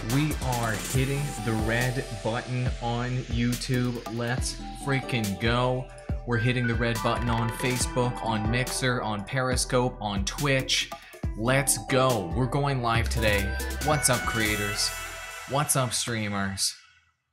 We are hitting the red button on YouTube. Let's freaking go. We're hitting the red button on Facebook, on Mixer, on Periscope, on Twitch. Let's go. We're going live today. What's up, creators? What's up, streamers?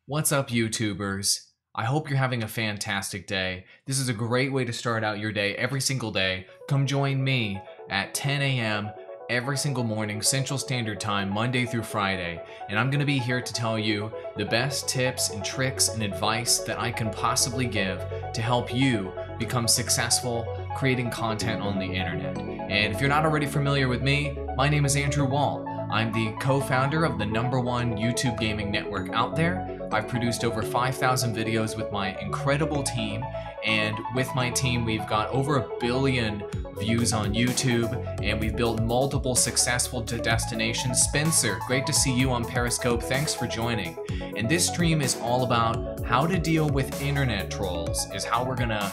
What's up, YouTubers? I hope you're having a fantastic day. This is a great way to start out your day every single day. Come join me at 10 a.m. every single morning, Central Standard Time, Monday through Friday, and I'm going to be here to tell you the best tips and tricks and advice that I can possibly give to help you become successful creating content on the internet. And if you're not already familiar with me, my name is Andrew Wall. I'm the co-founder of the #1 YouTube gaming network out there. I've produced over 5,000 videos with my incredible team, and with my team we've got over 1 billion views on YouTube, and we've built multiple successful destinations. Spencer, great to see you on Periscope. Thanks for joining. And this stream is all about how to deal with internet trolls, is how we're gonna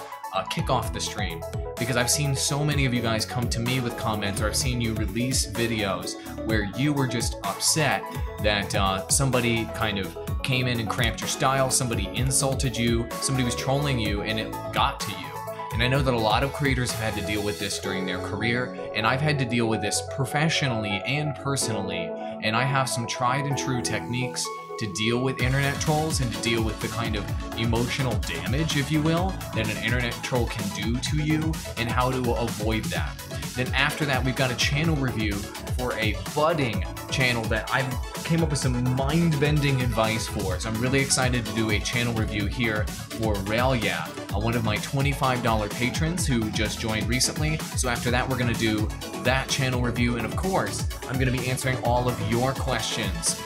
kick off the stream, because I've seen so many of you guys come to me with comments, or I've seen you release videos where you were just upset that somebody kind of came in and cramped your style, somebody insulted you, somebody was trolling you, and it got to you. And I know that a lot of creators have had to deal with this during their career, and I've had to deal with this professionally and personally, and I have some tried and true techniques to deal with internet trolls and to deal with the kind of emotional damage, if you will, that an internet troll can do to you, and how to avoid that. Then after that, we've got a channel review for a budding channel that I came up with some mind-bending advice for. So I'm really excited to do a channel review here for Relyea, one of my $25 patrons who just joined recently. So after that, we're gonna do that channel review, and of course, I'm gonna be answering all of your questions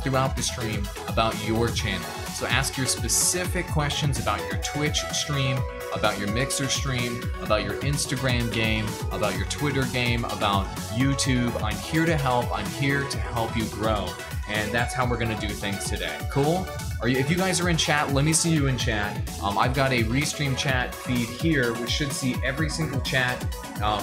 throughout the stream about your channel. So ask your specific questions about your Twitch stream, about your Mixer stream, about your Instagram game, about your Twitter game, about YouTube. I'm here to help. I'm here to help you grow. And that's how we're gonna do things today. Cool? If you guys are in chat, let me see you in chat. I've got a restream chat feed here, which should see every single chat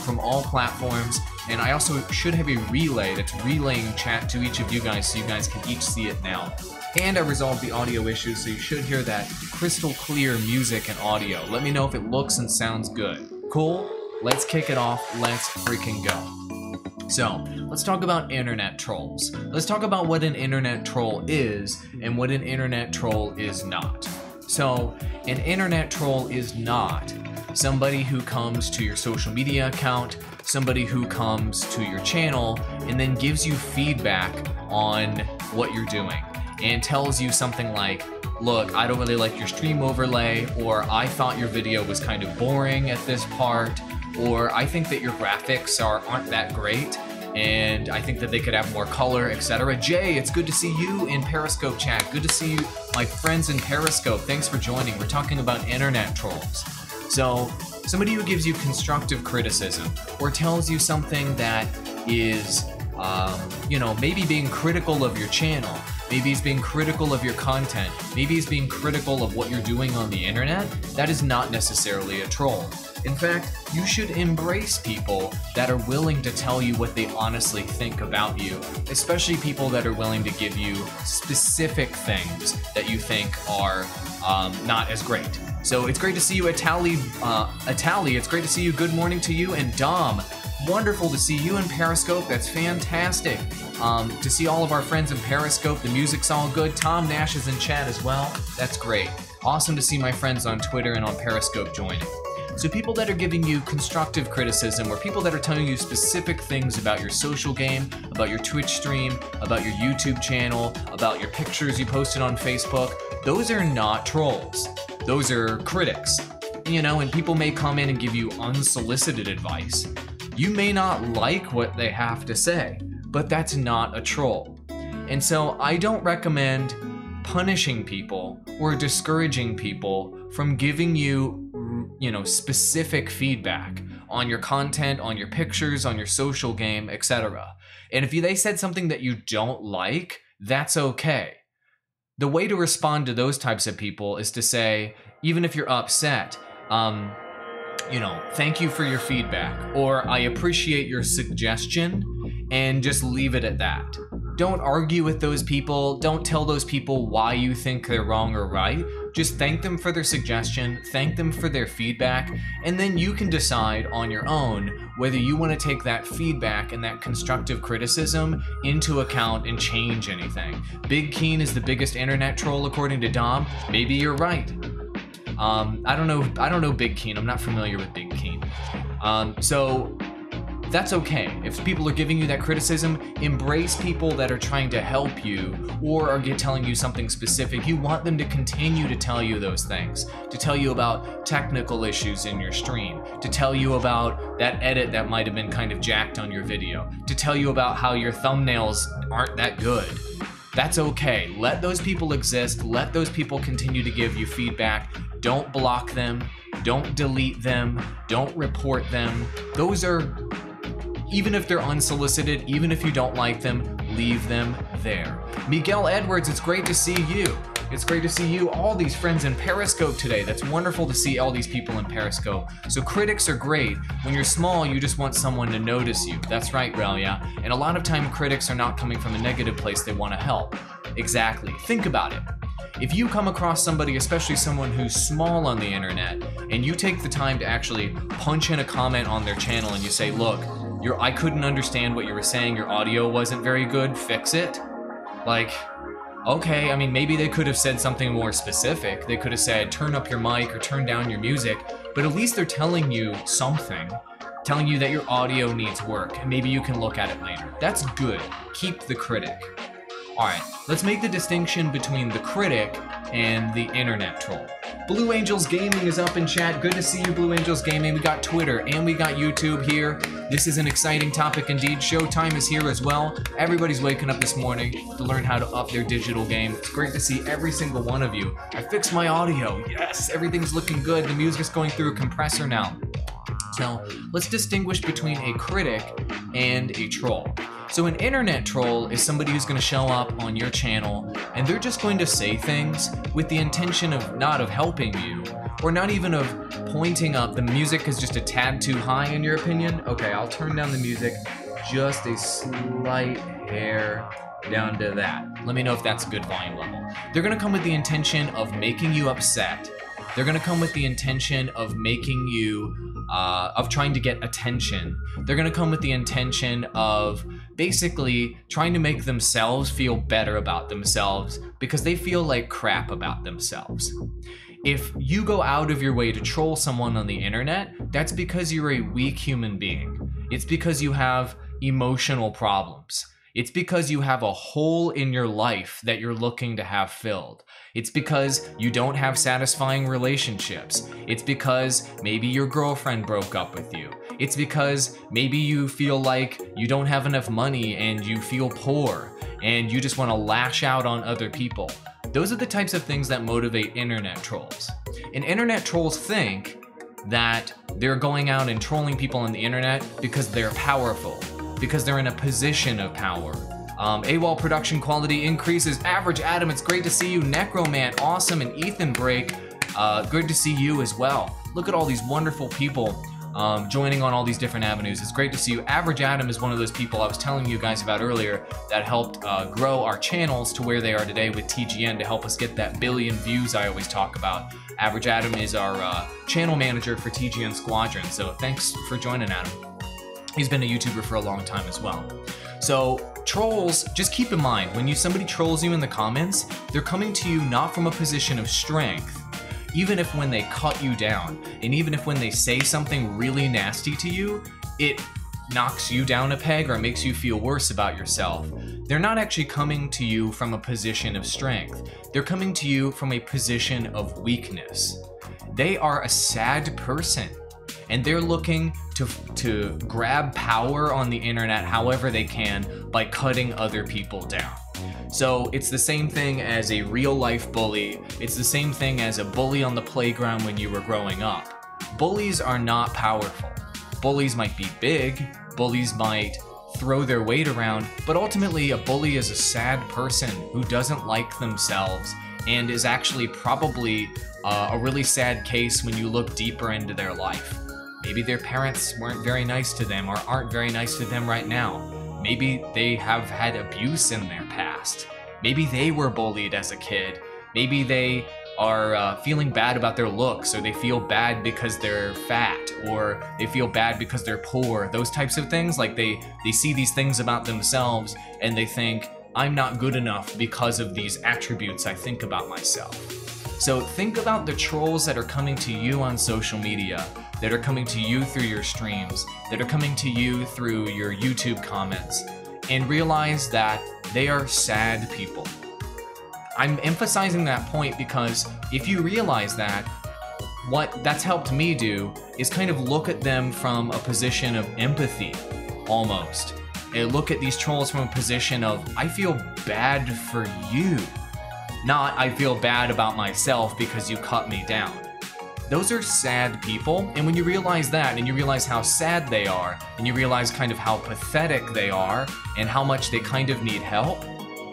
from all platforms. And I also should have a relay that's relaying chat to each of you guys, so you guys can each see it now. And I resolved the audio issues, so you should hear that crystal clear music and audio. Let me know if it looks and sounds good. Cool? Let's kick it off. Let's freaking go. So, let's talk about internet trolls. Let's talk about what an internet troll is and what an internet troll is not. So, an internet troll is not somebody who comes to your social media account, somebody who comes to your channel, and then gives you feedback on what you're doing and tells you something like, look, I don't really like your stream overlay, or I thought your video was kind of boring at this part, or I think that your graphics aren't that great, and I think that they could have more color, etc. Jay, it's good to see you in Periscope chat. Good to see you, my friends in Periscope. Thanks for joining. We're talking about internet trolls. So, somebody who gives you constructive criticism, or tells you something that is, maybe being critical of your channel, maybe he's being critical of your content, maybe he's being critical of what you're doing on the internet, that is not necessarily a troll. In fact, you should embrace people that are willing to tell you what they honestly think about you, especially people that are willing to give you specific things that you think are not as great. So it's great to see you, Atali. It's great to see you. Good morning to you. And Dom, wonderful to see you in Periscope. That's fantastic. To see all of our friends in Periscope. The music's all good. Tom Nash is in chat as well. That's great. Awesome to see my friends on Twitter and on Periscope joining. So people that are giving you constructive criticism, or people that are telling you specific things about your social game, about your Twitch stream, about your YouTube channel, about your pictures you posted on Facebook, those are not trolls. Those are critics. And people may come in and give you unsolicited advice. You may not like what they have to say, but that's not a troll. And so I don't recommend punishing people or discouraging people from giving you specific feedback on your content, on your pictures, on your social game, etc. And if they said something that you don't like, that's okay. The way to respond to those types of people is to say, even if you're upset, thank you for your feedback, or I appreciate your suggestion, and just leave it at that. Don't argue with those people. Don't tell those people why you think they're wrong or right. Just thank them for their suggestion, thank them for their feedback, and then you can decide on your own whether you want to take that feedback and that constructive criticism into account and change anything. Big Keen is the biggest internet troll according to Dom. Maybe you're right. I don't know Big Keen. I'm not familiar with Big Keen. So that's okay. If people are giving you that criticism, embrace people that are trying to help you or are telling you something specific. You want them to continue to tell you those things, to tell you about technical issues in your stream, to tell you about that edit that might have been kind of jacked on your video, to tell you about how your thumbnails aren't that good. That's okay. Let those people exist. Let those people continue to give you feedback. Don't block them. Don't delete them. Don't report them. Those are, even if they're unsolicited, even if you don't like them, leave them there. Miguel Edwards, it's great to see you. It's great to see you, all these friends in Periscope today. That's wonderful to see all these people in Periscope. So critics are great. When you're small, you just want someone to notice you. That's right, Relyea. And a lot of time critics are not coming from a negative place, they want to help. Exactly. Think about it. If you come across somebody, especially someone who's small on the internet, and you take the time to actually punch in a comment on their channel and you say, look, I couldn't understand what you were saying, your audio wasn't very good, fix it. Like, okay, I mean, maybe they could have said something more specific. They could have said, turn up your mic or turn down your music, but at least they're telling you something, telling you that your audio needs work, and maybe you can look at it later. That's good. Keep the critic. All right, let's make the distinction between the critic and the internet troll. Blue Angels Gaming is up in chat. Good to see you, Blue Angels Gaming. We got Twitter and we got YouTube here. This is an exciting topic indeed. Showtime is here as well. Everybody's waking up this morning to learn how to up their digital game. It's great to see every single one of you. I fixed my audio. Yes, everything's looking good. The music's going through a compressor now. So let's distinguish between a critic and a troll. So an internet troll is somebody who's going to show up on your channel and they're just going to say things with the intention of not of helping you or not even of pointing up. The music is just a tad too high in your opinion. Okay, I'll turn down the music just a slight hair down to that. Let me know if that's a good volume level. They're going to come with the intention of making you upset. They're going to come with the intention of making you, of trying to get attention. They're going to come with the intention of basically trying to make themselves feel better about themselves because they feel like crap about themselves. If you go out of your way to troll someone on the internet, that's because you're a weak human being. It's because you have emotional problems. It's because you have a hole in your life that you're looking to have filled. It's because you don't have satisfying relationships. It's because maybe your girlfriend broke up with you. It's because maybe you feel like you don't have enough money and you feel poor and you just want to lash out on other people. Those are the types of things that motivate internet trolls. And internet trolls think that they're going out and trolling people on the internet because they're powerful, because they're in a position of power. Awall production quality increases. Average Adam, it's great to see you. Necromant, awesome. And Ethan Break, good to see you as well. Look at all these wonderful people joining on all these different avenues. It's great to see you. Average Adam is one of those people I was telling you guys about earlier that helped grow our channels to where they are today with TGN to help us get that billion views I always talk about. Average Adam is our channel manager for TGN Squadron, so thanks for joining, Adam. He's been a YouTuber for a long time as well. So trolls, just keep in mind, when somebody trolls you in the comments, they're coming to you not from a position of strength. Even if when they cut you down, and even if when they say something really nasty to you, it knocks you down a peg or makes you feel worse about yourself, they're not actually coming to you from a position of strength. They're coming to you from a position of weakness. They are a sad person, and they're looking to grab power on the internet however they can by cutting other people down. So it's the same thing as a real life bully. It's the same thing as a bully on the playground when you were growing up. Bullies are not powerful. Bullies might be big, bullies might throw their weight around, but ultimately a bully is a sad person who doesn't like themselves and is actually probably a really sad case when you look deeper into their life. Maybe their parents weren't very nice to them or aren't very nice to them right now. Maybe they have had abuse in their past. Maybe they were bullied as a kid. Maybe they are feeling bad about their looks, or they feel bad because they're fat, or they feel bad because they're poor. Those types of things, like they see these things about themselves and they think, I'm not good enough because of these attributes I think about myself. So think about the trolls that are coming to you on social media, that are coming to you through your streams, that are coming to you through your YouTube comments, and realize that they are sad people. I'm emphasizing that point because if you realize that, what that's helped me do is kind of look at them from a position of empathy, almost. And look at these trolls from a position of, I feel bad for you. Not, I feel bad about myself because you cut me down. Those are sad people, and when you realize that, and you realize how sad they are, and you realize kind of how pathetic they are, and how much they kind of need help,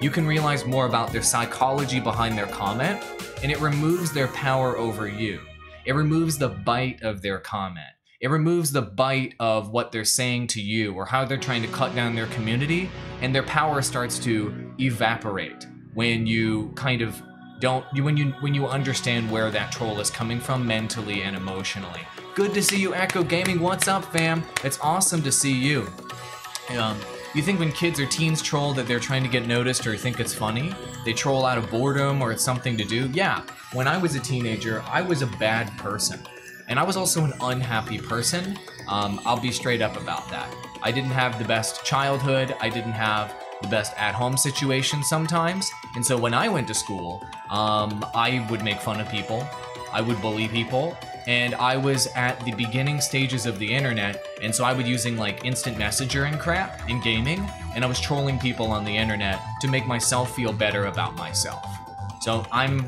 you can realize more about their psychology behind their comment, and it removes their power over you. It removes the bite of their comment. It removes the bite of what they're saying to you or how they're trying to cut down their community, and their power starts to evaporate when you kind of when you understand where that troll is coming from mentally and emotionally. Good to see you, XSplit Gaming. What's up, fam? It's awesome to see you. You think when kids or teens troll that they're trying to get noticed or think it's funny? They troll out of boredom or it's something to do? Yeah, when I was a teenager, I was a bad person. And I was also an unhappy person. I'll be straight up about that. I didn't have the best childhood. I didn't have the best at-home situation sometimes. And so when I went to school, I would make fun of people. I would bully people. And I was at the beginning stages of the internet, and so I was using like instant messenger and crap in gaming, and I was trolling people on the internet to make myself feel better about myself. So I'm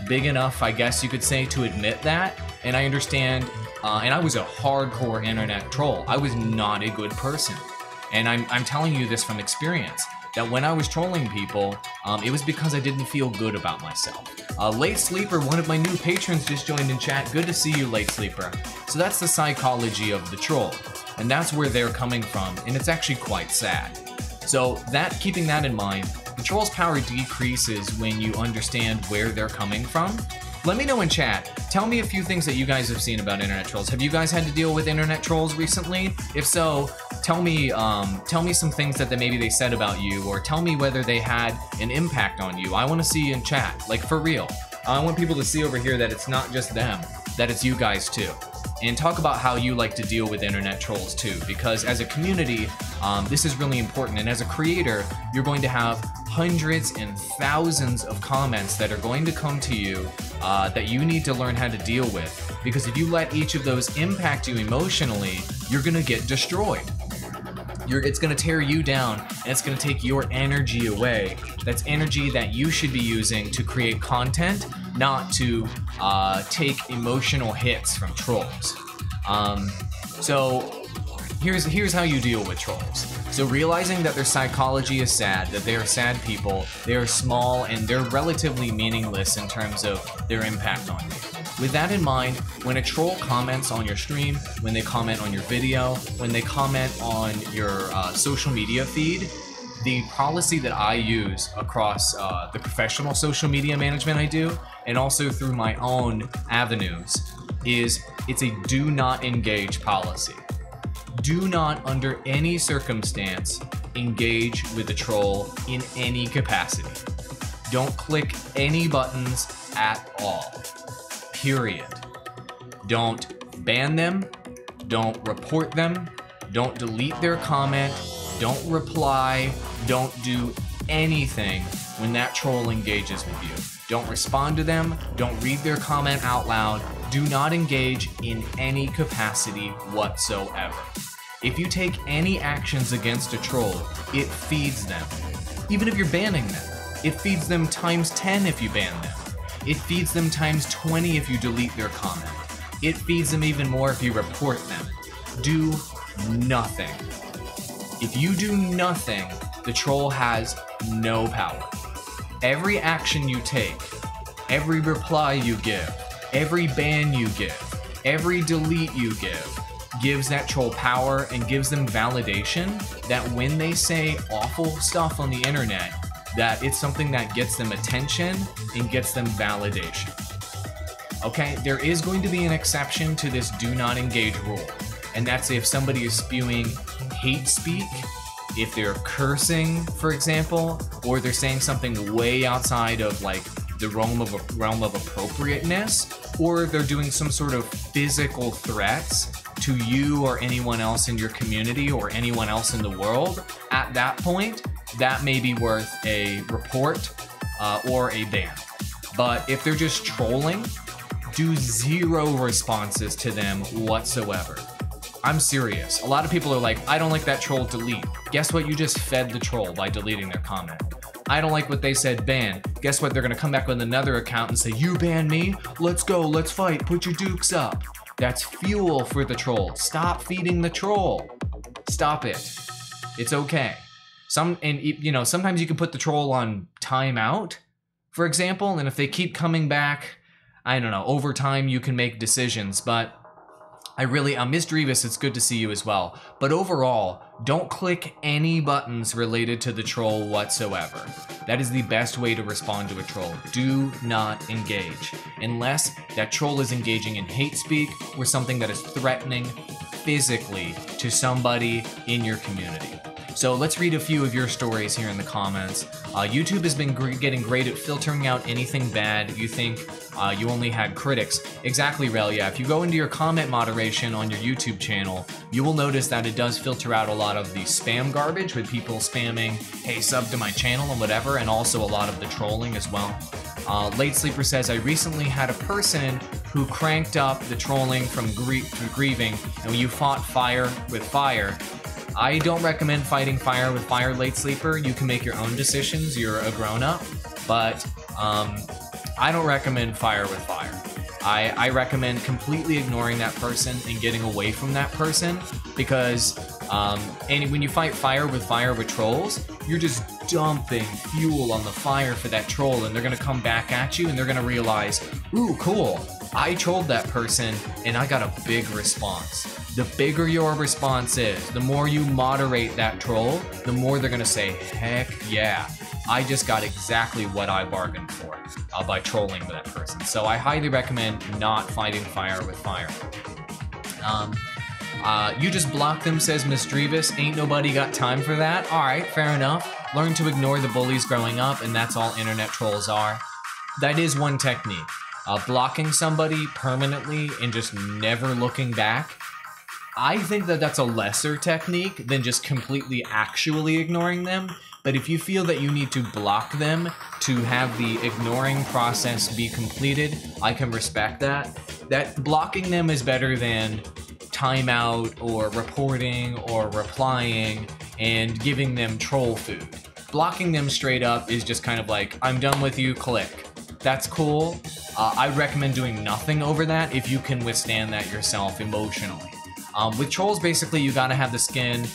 big enough, I guess you could say, to admit that, and I understand, and I was a hardcore internet troll. I was not a good person. And I'm telling you this from experience, that when I was trolling people, it was because I didn't feel good about myself. Late Sleeper, one of my new patrons, just joined in chat. Good to see you, Late Sleeper. So that's the psychology of the troll, and that's where they're coming from, and it's actually quite sad. So keeping that in mind, the troll's power decreases when you understand where they're coming from. Let me know in chat. Tell me a few things that you guys have seen about internet trolls. Have you guys had to deal with internet trolls recently? If so, tell me some things that maybe they said about you, or tell me whether they had an impact on you. I want to see you in chat, like for real. I want people to see over here that it's not just them, that it's you guys too. And talk about how you like to deal with internet trolls too, because as a community, this is really important. And as a creator, you're going to have hundreds and thousands of comments that are going to come to you that you need to learn how to deal with. Because if you let each of those impact you emotionally, you're gonna get destroyed. It's gonna tear you down, and it's gonna take your energy away. That's energy that you should be using to create content, not to take emotional hits from trolls. So here's how you deal with trolls. So realizing that their psychology is sad, that they are sad people, they are small, and they're relatively meaningless in terms of their impact on you. With that in mind, when a troll comments on your stream, when they comment on your video, when they comment on your social media feed, the policy that I use across the professional social media management I do, and also through my own avenues, is it's a do not engage policy. Do not, under any circumstance, engage with a troll in any capacity. Don't click any buttons at all. Period. Don't ban them. Don't report them. Don't delete their comment. Don't reply. Don't do anything when that troll engages with you. Don't respond to them. Don't read their comment out loud. Do not engage in any capacity whatsoever. If you take any actions against a troll, it feeds them. Even if you're banning them, it feeds them times 10 if you ban them. It feeds them times 20 if you delete their comment. It feeds them even more if you report them. Do nothing. If you do nothing, the troll has no power. Every action you take, every reply you give, every ban you give, every delete you give gives that troll power and gives them validation that when they say awful stuff on the internet, that it's something that gets them attention and gets them validation. Okay, there is going to be an exception to this do not engage rule, and that's if somebody is spewing hate speak, if they're cursing, for example, or they're saying something way outside of like the realm of appropriateness, or they're doing some sort of physical threats to you or anyone else in your community or anyone else in the world. At that point, that may be worth a report or a ban. But if they're just trolling, do 0 responses to them whatsoever. I'm serious. A lot of people are like, I don't like that troll, delete. Guess what? You just fed the troll by deleting their comment. I don't like what they said, ban. Guess what? They're gonna come back with another account and say, you banned me? Let's go, let's fight, put your dukes up. That's fuel for the troll. Stop feeding the troll. Stop it. It's okay. Sometimes you can put the troll on timeout, for example, and if they keep coming back, I don't know, over time you can make decisions, but Miss Drevis, it's good to see you as well. But overall, don't click any buttons related to the troll whatsoever. That is the best way to respond to a troll. Do not engage. Unless that troll is engaging in hate speak or something that is threatening physically to somebody in your community. So let's read a few of your stories here in the comments. YouTube has been getting great at filtering out anything bad you think you only had critics. Exactly, Relyea. If you go into your comment moderation on your YouTube channel, you will notice that it does filter out a lot of the spam garbage with people spamming, hey, sub to my channel and whatever, and also a lot of the trolling as well. Late Sleeper says, I recently had a person who cranked up the trolling from grieving, and when you fought fire with fire, I don't recommend fighting fire with fire, Late Sleeper. You can make your own decisions. You're a grown-up. But I don't recommend fire with fire. I recommend completely ignoring that person and getting away from that person, because when you fight fire with trolls, you're just dumping fuel on the fire for that troll, and they're gonna come back at you and they're gonna realize, ooh, cool, I trolled that person and I got a big response. The bigger your response is, the more you moderate that troll, the more they're gonna say, heck yeah, I just got exactly what I bargained for by trolling that person. So I highly recommend not fighting fire with fire. You just block them, says Miss Drevis. Ain't nobody got time for that. All right, fair enough. Learn to ignore the bullies growing up, and that's all internet trolls are. That is one technique. Blocking somebody permanently and just never looking back. I think that that's a lesser technique than just completely actually ignoring them. But if you feel that you need to block them to have the ignoring process be completed, I can respect that. That blocking them is better than timeout or reporting or replying and giving them troll food. Blocking them straight up is just kind of like, I'm done with you, click. That's cool. I'd recommend doing nothing over that if you can withstand that yourself emotionally. With trolls, basically, you gotta have the skin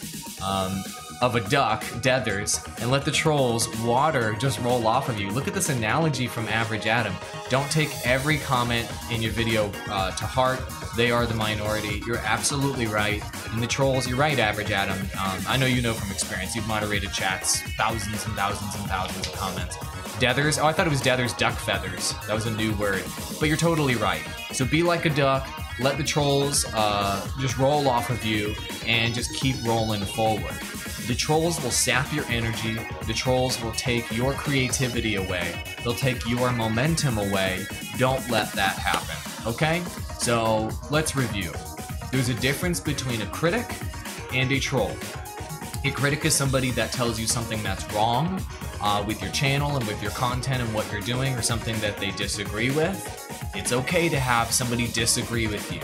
of a duck, Dethers, and let the troll's water just roll off of you. Look at this analogy from Average Adam. Don't take every comment in your video to heart. They are the minority. You're absolutely right. And the trolls, you're right, Average Adam. I know you know from experience. You've moderated chats, thousands and thousands and thousands of comments. Dethers, oh, I thought it was Dethers duck feathers. That was a new word. But you're totally right. So be like a duck. Let the trolls just roll off of you and just keep rolling forward. The trolls will sap your energy. The trolls will take your creativity away. They'll take your momentum away. Don't let that happen, okay? So let's review. There's a difference between a critic and a troll. A critic is somebody that tells you something that's wrong with your channel and with your content and what you're doing, or something that they disagree with. It's okay to have somebody disagree with you.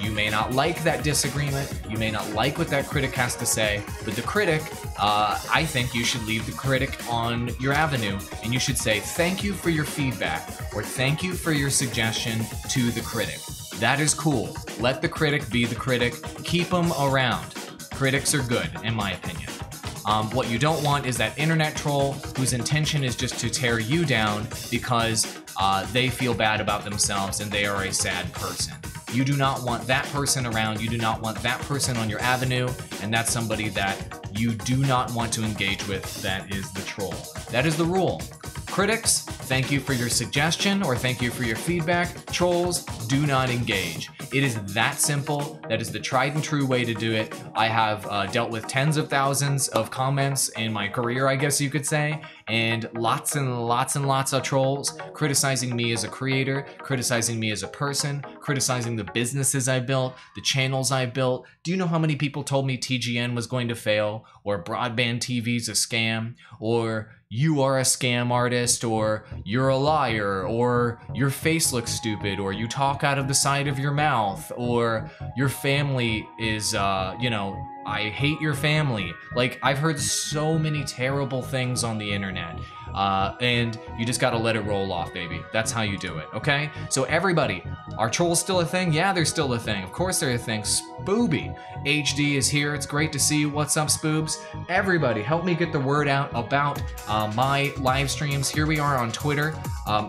You may not like that disagreement, you may not like what that critic has to say, but the critic, I think you should leave the critic on your avenue, and you should say thank you for your feedback, or thank you for your suggestion to the critic. That is cool. Let the critic be the critic. Keep them around. Critics are good, in my opinion. What you don't want is that internet troll whose intention is just to tear you down because they feel bad about themselves and they are a sad person. You do not want that person around. You do not want that person on your avenue, and that's somebody that you do not want to engage with. That is the troll. That is the rule. Critics, thank you for your suggestion or thank you for your feedback. Trolls, do not engage. It is that simple. That is the tried and true way to do it. I have dealt with tens of thousands of comments in my career, I guess you could say, and lots of trolls criticizing me as a creator, criticizing me as a person, criticizing the businesses I built, the channels I built. Do you know how many people told me TGN was going to fail, or broadband TV's a scam, or you are a scam artist, or you're a liar, or your face looks stupid, or you talk out of the side of your mouth, or your family is, you know, I hate your family. Like, I've heard so many terrible things on the internet. And you just gotta let it roll off, baby. That's how you do it, okay? So everybody, are trolls still a thing? Yeah, they're still a thing. Of course they're a thing. Spooby HD is here. It's great to see you. What's up, Spoobs? Everybody, help me get the word out about my live streams. Here we are on Twitter.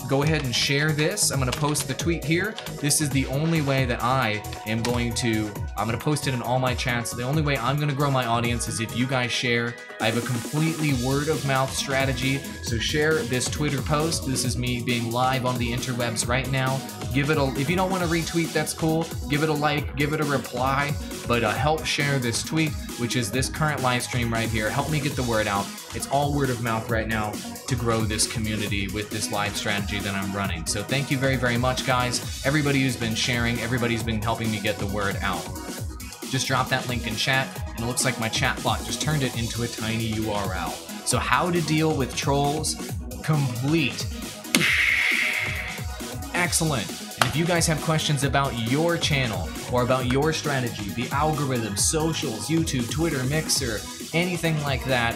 Go ahead and share this. I'm gonna post the tweet here. This is the only way that I am going to, I'm gonna post it in all my chats. The only way I'm gonna grow my audience is if you guys share. I have a completely word of mouth strategy. So share this Twitter post. This is me being live on the interwebs right now. Give it a, if you don't want to retweet, that's cool. Give it a like, give it a reply, but help share this tweet, which is this current live stream right here. Help me get the word out. It's all word of mouth right now to grow this community with this live strategy that I'm running. So thank you very, very much, guys. Everybody who's been sharing, everybody's been helping me get the word out. Just drop that link in chat, and it looks like my chat bot just turned it into a tiny URL. So how to deal with trolls, complete. Excellent. And if you guys have questions about your channel or about your strategy, the algorithm, socials, YouTube, Twitter, Mixer, anything like that,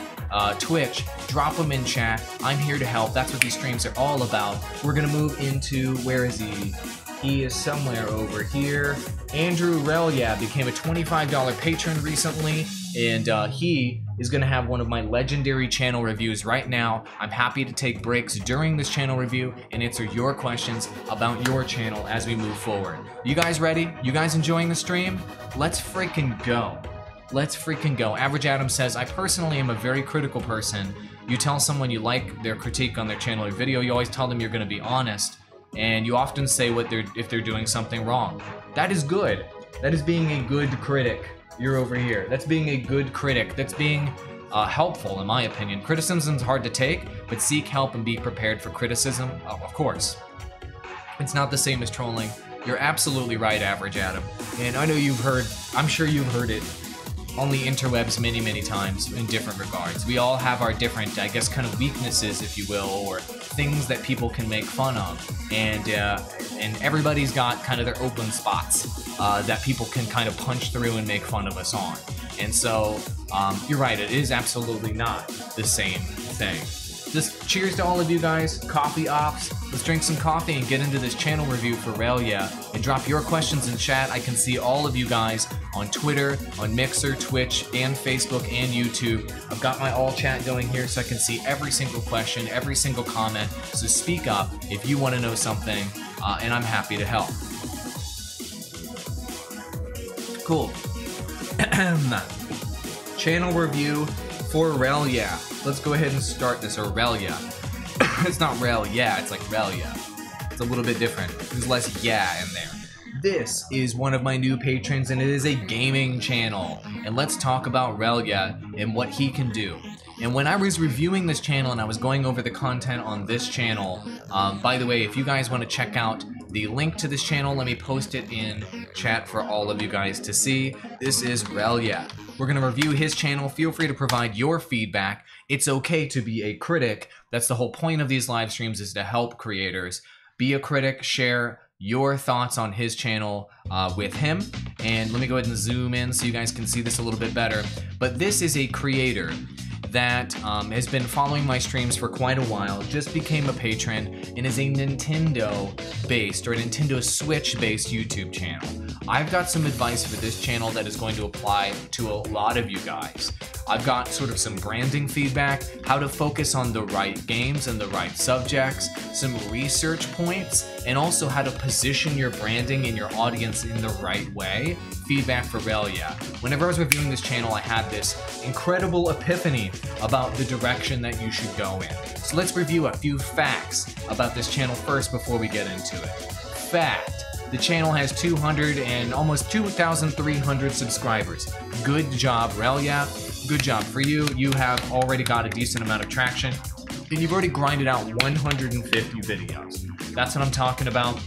Twitch, drop them in chat. I'm here to help. That's what these streams are all about. We're gonna move into, where is he? He is somewhere over here. Andrew Relyea became a $25 patron recently, and he is going to have one of my legendary channel reviews right now. I'm happy to take breaks during this channel review and answer your questions about your channel as we move forward. You guys ready? You guys enjoying the stream? Let's freaking go. Let's freaking go. Average Adam says, I personally am a very critical person. You tell someone you like their critique on their channel or video, you always tell them you're going to be honest, and you often say what if they're doing something wrong. That is good. That is being a good critic. You're over here. That's being a good critic. That's being helpful, in my opinion. Criticism's hard to take, but seek help and be prepared for criticism. Oh, of course. It's not the same as trolling. You're absolutely right, Average Adam. And I know you've heard, I'm sure you've heard it on the interwebs many, many times in different regards. We all have our different, I guess, kind of weaknesses, if you will, or things that people can make fun of. And everybody's got kind of their open spots that people can kind of punch through and make fun of us on. And so, you're right, it is absolutely not the same thing. Just cheers to all of you guys, coffee ops. Let's drink some coffee and get into this channel review for Relyea. And drop your questions in chat. I can see all of you guys on Twitter, on Mixer, Twitch, and Facebook, and YouTube. I've got my all chat going here so I can see every single question, every single comment. So speak up if you want to know something, and I'm happy to help. Cool. Channel review for Relyea. Let's go ahead and start this, or Relyea. It's not Relyea, it's like Relyea. It's a little bit different. There's less yeah in there. This is one of my new patrons, and it is a gaming channel. And let's talk about Relyea and what he can do. And when I was reviewing this channel and I was going over the content on this channel, by the way, if you guys want to check out the link to this channel, let me post it in chat for all of you guys to see. This is Relyea. We're going to review his channel. Feel free to provide your feedback. It's okay to be a critic. That's the whole point of these live streams, is to help creators. Be a critic, share your thoughts on his channel with him. And let me go ahead and zoom in so you guys can see this a little bit better. But this is a creator that has been following my streams for quite a while, just became a patron, and is a Nintendo-based or Nintendo Switch-based YouTube channel. I've got some advice for this channel that is going to apply to a lot of you guys. I've got sort of some branding feedback, how to focus on the right games and the right subjects, some research points, and also how to position your branding and your audience in the right way. Feedback for Relyea. Whenever I was reviewing this channel, I had this incredible epiphany about the direction that you should go in. So let's review a few facts about this channel first before we get into it. Fact: the channel has 200 and almost 2,300 subscribers. Good job, Relyea. Good job for you. You have already got a decent amount of traction, and you've already grinded out 150 videos. That's what I'm talking about.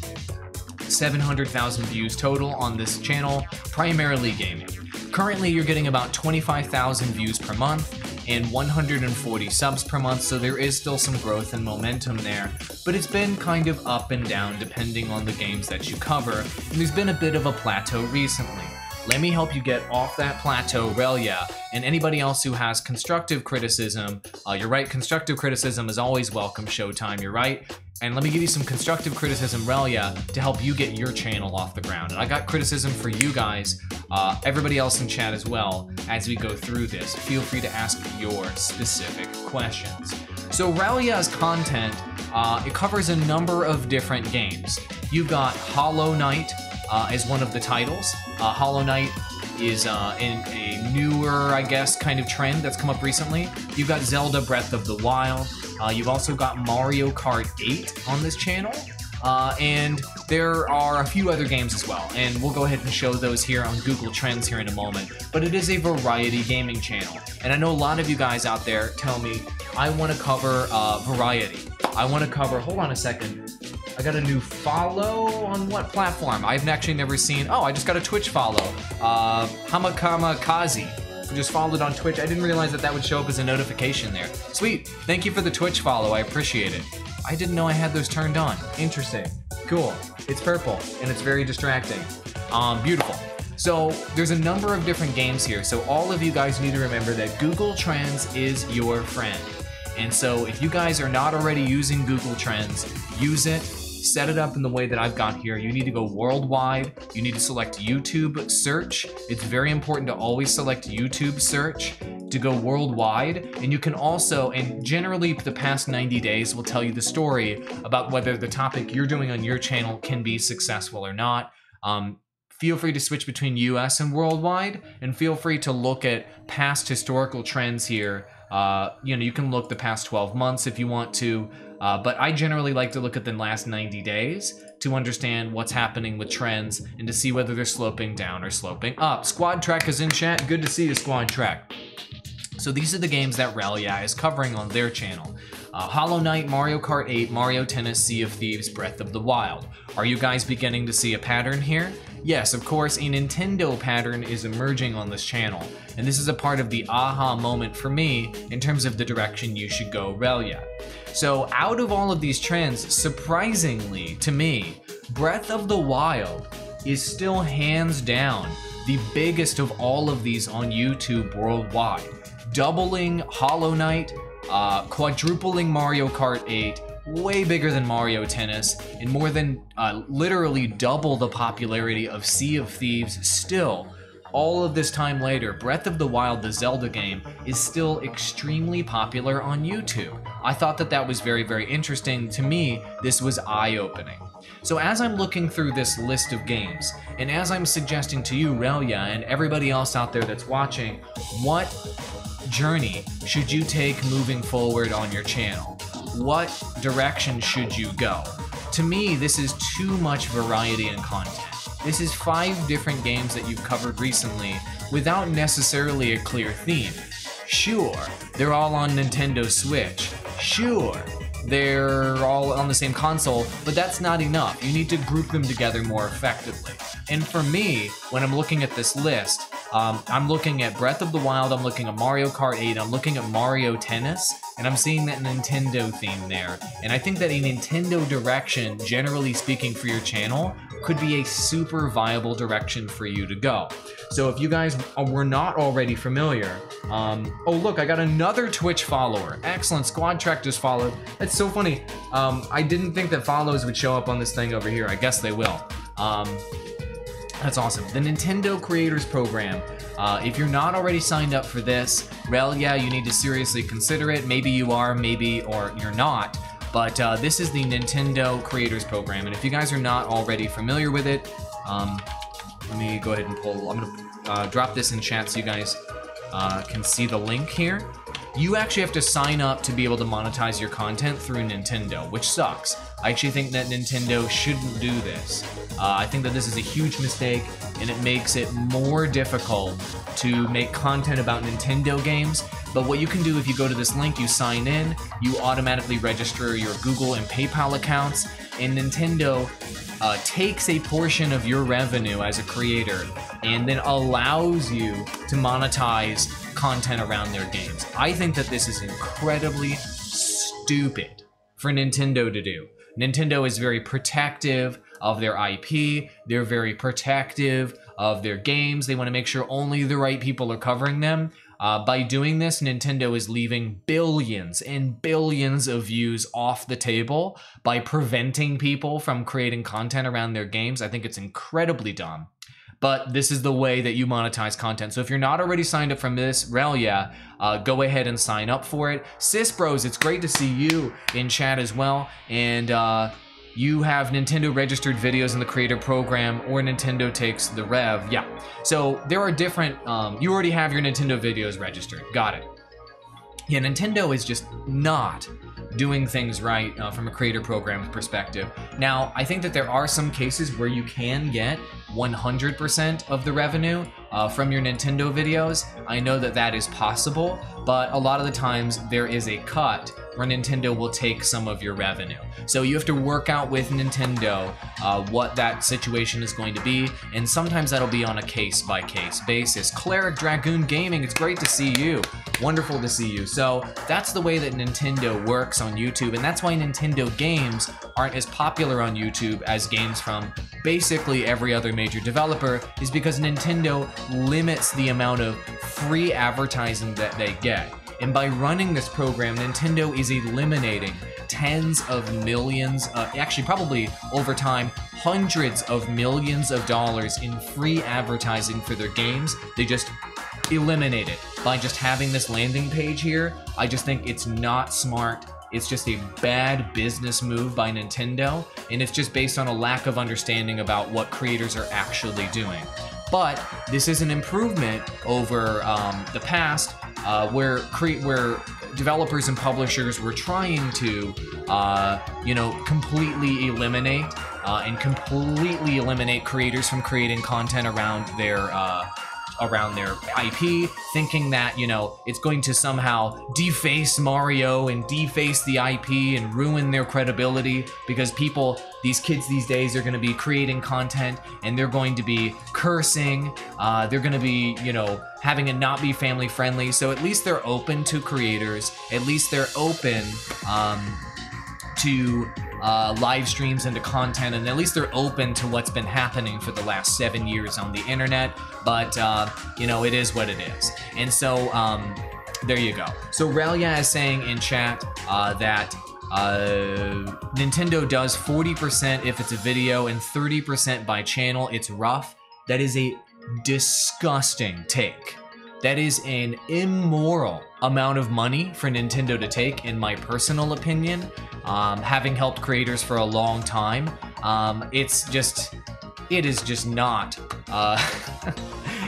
700,000 views total on this channel, primarily gaming. Currently, you're getting about 25,000 views per month and 140 subs per month, so there is still some growth and momentum there, but it's been kind of up and down depending on the games that you cover, and there's been a bit of a plateau recently. Let me help you get off that plateau, Relyea, and anybody else who has constructive criticism. You're right, constructive criticism is always welcome, Showtime, you're right. And let me give you some constructive criticism, Relyea, to help you get your channel off the ground. And I got criticism for you guys, everybody else in chat as well, as we go through this. Feel free to ask your specific questions. So Relyea's content, it covers a number of different games. You've got Hollow Knight as one of the titles. Hollow Knight is in a newer, I guess, kind of trend that's come up recently. You've got Zelda Breath of the Wild. You've also got Mario Kart 8 on this channel. And there are a few other games as well, and we'll go ahead and show those here on Google Trends here in a moment. But it is a variety gaming channel, and I know a lot of you guys out there tell me, I want to cover variety. I want to cover, hold on a second, I got a new follow on what platform? I've actually never seen, oh, I just got a Twitch follow. Hamakamakazi. Just followed on Twitch. I didn't realize that that would show up as a notification there. Sweet, thank you for the Twitch follow, I appreciate it. I didn't know I had those turned on. Interesting, cool. It's purple and it's very distracting. Beautiful. So there's a number of different games here. So all of you guys need to remember that Google Trends is your friend. And so if you guys are not already using Google Trends, use it. Set it up in the way that I've got here. You need to go worldwide. You need to select YouTube search. It's very important to always select YouTube search to go worldwide. And you can also, and generally the past 90 days will tell you the story about whether the topic you're doing on your channel can be successful or not. Feel free to switch between US and worldwide, and feel free to look at past historical trends here. You know, you can look the past 12 months if you want to, but I generally like to look at the last 90 days to understand what's happening with trends and to see whether they're sloping down or sloping up. Squad Trek is in chat. Good to see you, Squad Trek. So these are the games that Relyea is covering on their channel. Hollow Knight, Mario Kart 8, Mario Tennis, Sea of Thieves, Breath of the Wild. Are you guys beginning to see a pattern here? Yes, of course, a Nintendo pattern is emerging on this channel, and this is a part of the aha moment for me in terms of the direction you should go, Relyea. So out of all of these trends, surprisingly to me, Breath of the Wild is still hands down the biggest of all of these on YouTube worldwide. Doubling Hollow Knight, quadrupling Mario Kart 8, way bigger than Mario Tennis, and more than literally double the popularity of Sea of Thieves. Still, all of this time later, Breath of the Wild, the Zelda game, is still extremely popular on YouTube. I thought that that was very, very interesting. To me, this was eye-opening. So as I'm looking through this list of games, and as I'm suggesting to you, Relyea, and everybody else out there that's watching, what journey should you take moving forward on your channel? What direction should you go? To me, this is too much variety in content. This is 5 different games that you've covered recently without necessarily a clear theme. Sure, they're all on Nintendo Switch. Sure, they're all on the same console, but that's not enough. You need to group them together more effectively. And for me, when I'm looking at this list, I'm looking at Breath of the Wild, I'm looking at Mario Kart 8, I'm looking at Mario Tennis, and I'm seeing that Nintendo theme there. And I think that a Nintendo direction, generally speaking for your channel, could be a super viable direction for you to go. So if you guys were not already familiar, oh look, I got another Twitch follower. Excellent, Squad Trek just followed. That's so funny. I didn't think that follows would show up on this thing over here. I guess they will. That's awesome. The Nintendo Creators Program If you're not already signed up for this, Relyea, you need to seriously consider it. Maybe you are, maybe or you're not. But this is the Nintendo Creators Program, and if you guys are not already familiar with it, let me go ahead and pull. I'm gonna drop this in chat so you guys can see the link here. You actually have to sign up to be able to monetize your content through Nintendo, which sucks. I actually think that Nintendo shouldn't do this. I think that this is a huge mistake, and it makes it more difficult to make content about Nintendo games. But what you can do if you go to this link, you sign in, you automatically register your Google and PayPal accounts, and Nintendo takes a portion of your revenue as a creator and then allows you to monetize content around their games. I think that this is incredibly stupid for Nintendo to do. Nintendo is very protective of their IP. They're very protective of their games. They want to make sure only the right people are covering them. By doing this, Nintendo is leaving billions and billions of views off the table by preventing people from creating content around their games. I think it's incredibly dumb. But this is the way that you monetize content. So if you're not already signed up from this, Relyea, go ahead and sign up for it. Sis Bros, it's great to see you in chat as well. And you have Nintendo registered videos in the creator program, or Nintendo takes the rev. Yeah, so there are different, you already have your Nintendo videos registered. Got it. Yeah, Nintendo is just not doing things right from a creator program perspective. Now, I think that there are some cases where you can get 100% of the revenue from your Nintendo videos. I know that that is possible, but a lot of the times there is a cut where Nintendo will take some of your revenue. So you have to work out with Nintendo what that situation is going to be, and sometimes that'll be on a case-by-case basis. Cleric Dragoon Gaming, it's great to see you. Wonderful to see you. So that's the way that Nintendo works on YouTube, and that's why Nintendo games aren't as popular on YouTube as games from basically every other major developer, is because Nintendo limits the amount of free advertising that they get. And by running this program, Nintendo is eliminating tens of millions, actually probably over time, hundreds of millions of dollars in free advertising for their games. They just eliminate it by just having this landing page here. I just think it's not smart. It's just a bad business move by Nintendo, and it's just based on a lack of understanding about what creators are actually doing. But this is an improvement over the past, where developers and publishers were trying to, completely eliminate creators from creating content around their IP, thinking that, it's going to somehow deface Mario and deface the IP and ruin their credibility, because these kids these days are going to be creating content and they're going to be cursing, they're going to be, having it not be family friendly. So at least they're open to creators, at least they're open to live streams and to content, and at least they're open to what's been happening for the last 7 years on the internet. But it is what it is. And so there you go. So Relyea is saying in chat that Nintendo does 40% if it's a video and 30% by channel. It's rough. That is a disgusting take. That is an immoral amount of money for Nintendo to take, in my personal opinion. Having helped creators for a long time, it is just not,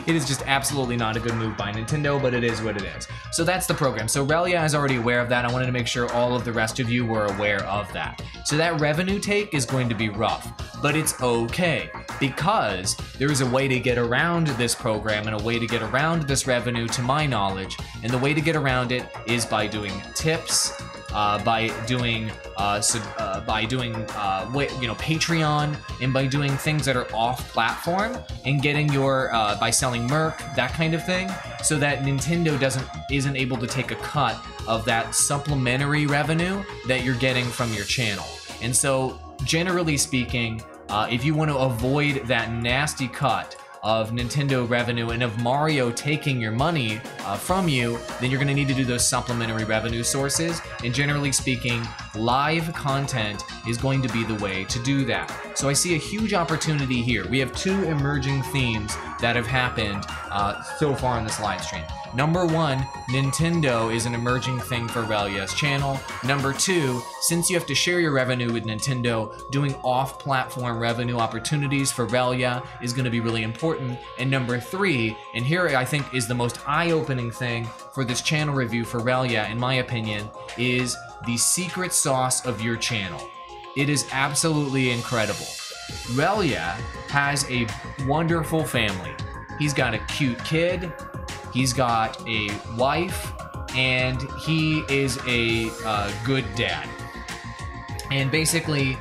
it is just absolutely not a good move by Nintendo, but it is what it is. So that's the program. So Relyea is already aware of that. I wanted to make sure all of the rest of you were aware of that. So that revenue take is going to be rough, but it's okay, because there is a way to get around this program and a way to get around this revenue, to my knowledge. And the way to get around it is by doing tips, by doing Patreon, and by doing things that are off-platform, and getting your by selling merch, that kind of thing, so that Nintendo isn't able to take a cut of that supplementary revenue that you're getting from your channel. And so, generally speaking, if you want to avoid that nasty cut of Nintendo revenue and of Mario taking your money from you, then you're going to need to do those supplementary revenue sources. And generally speaking, live content is going to be the way to do that. So I see a huge opportunity here. We have two emerging themes that have happened so far in this live stream. Number one, Nintendo is an emerging thing for Relea's channel. Number two, since you have to share your revenue with Nintendo, doing off-platform revenue opportunities for Relyea is going to be really important. And number three, and here I think is the most eye-opening thing for this channel review for Relyea, in my opinion, is the secret sauce of your channel. It is absolutely incredible. Relyea has a wonderful family. He's got a cute kid, he's got a wife, and he is a good dad. And basically,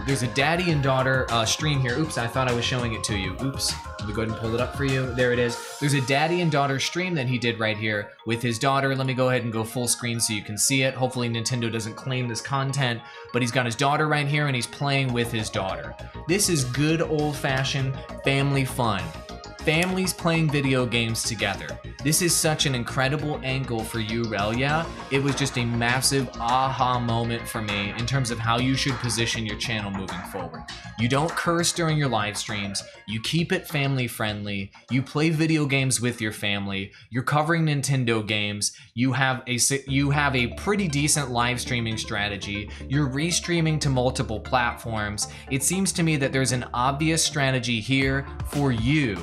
there's a daddy and daughter stream here. Oops, I thought I was showing it to you. Oops, let me go ahead and pull it up for you. There it is. There's a daddy and daughter stream that he did right here with his daughter. Let me go ahead and go full screen so you can see it. Hopefully Nintendo doesn't claim this content, but he's got his daughter right here and he's playing with his daughter. This is good old-fashioned family fun. Families playing video games together. This is such an incredible angle for you, Relyea. It was just a massive aha moment for me in terms of how you should position your channel moving forward. You don't curse during your live streams, you keep it family friendly, you play video games with your family, you're covering Nintendo games, you have a pretty decent live streaming strategy, you're restreaming to multiple platforms. It seems to me that there's an obvious strategy here for you,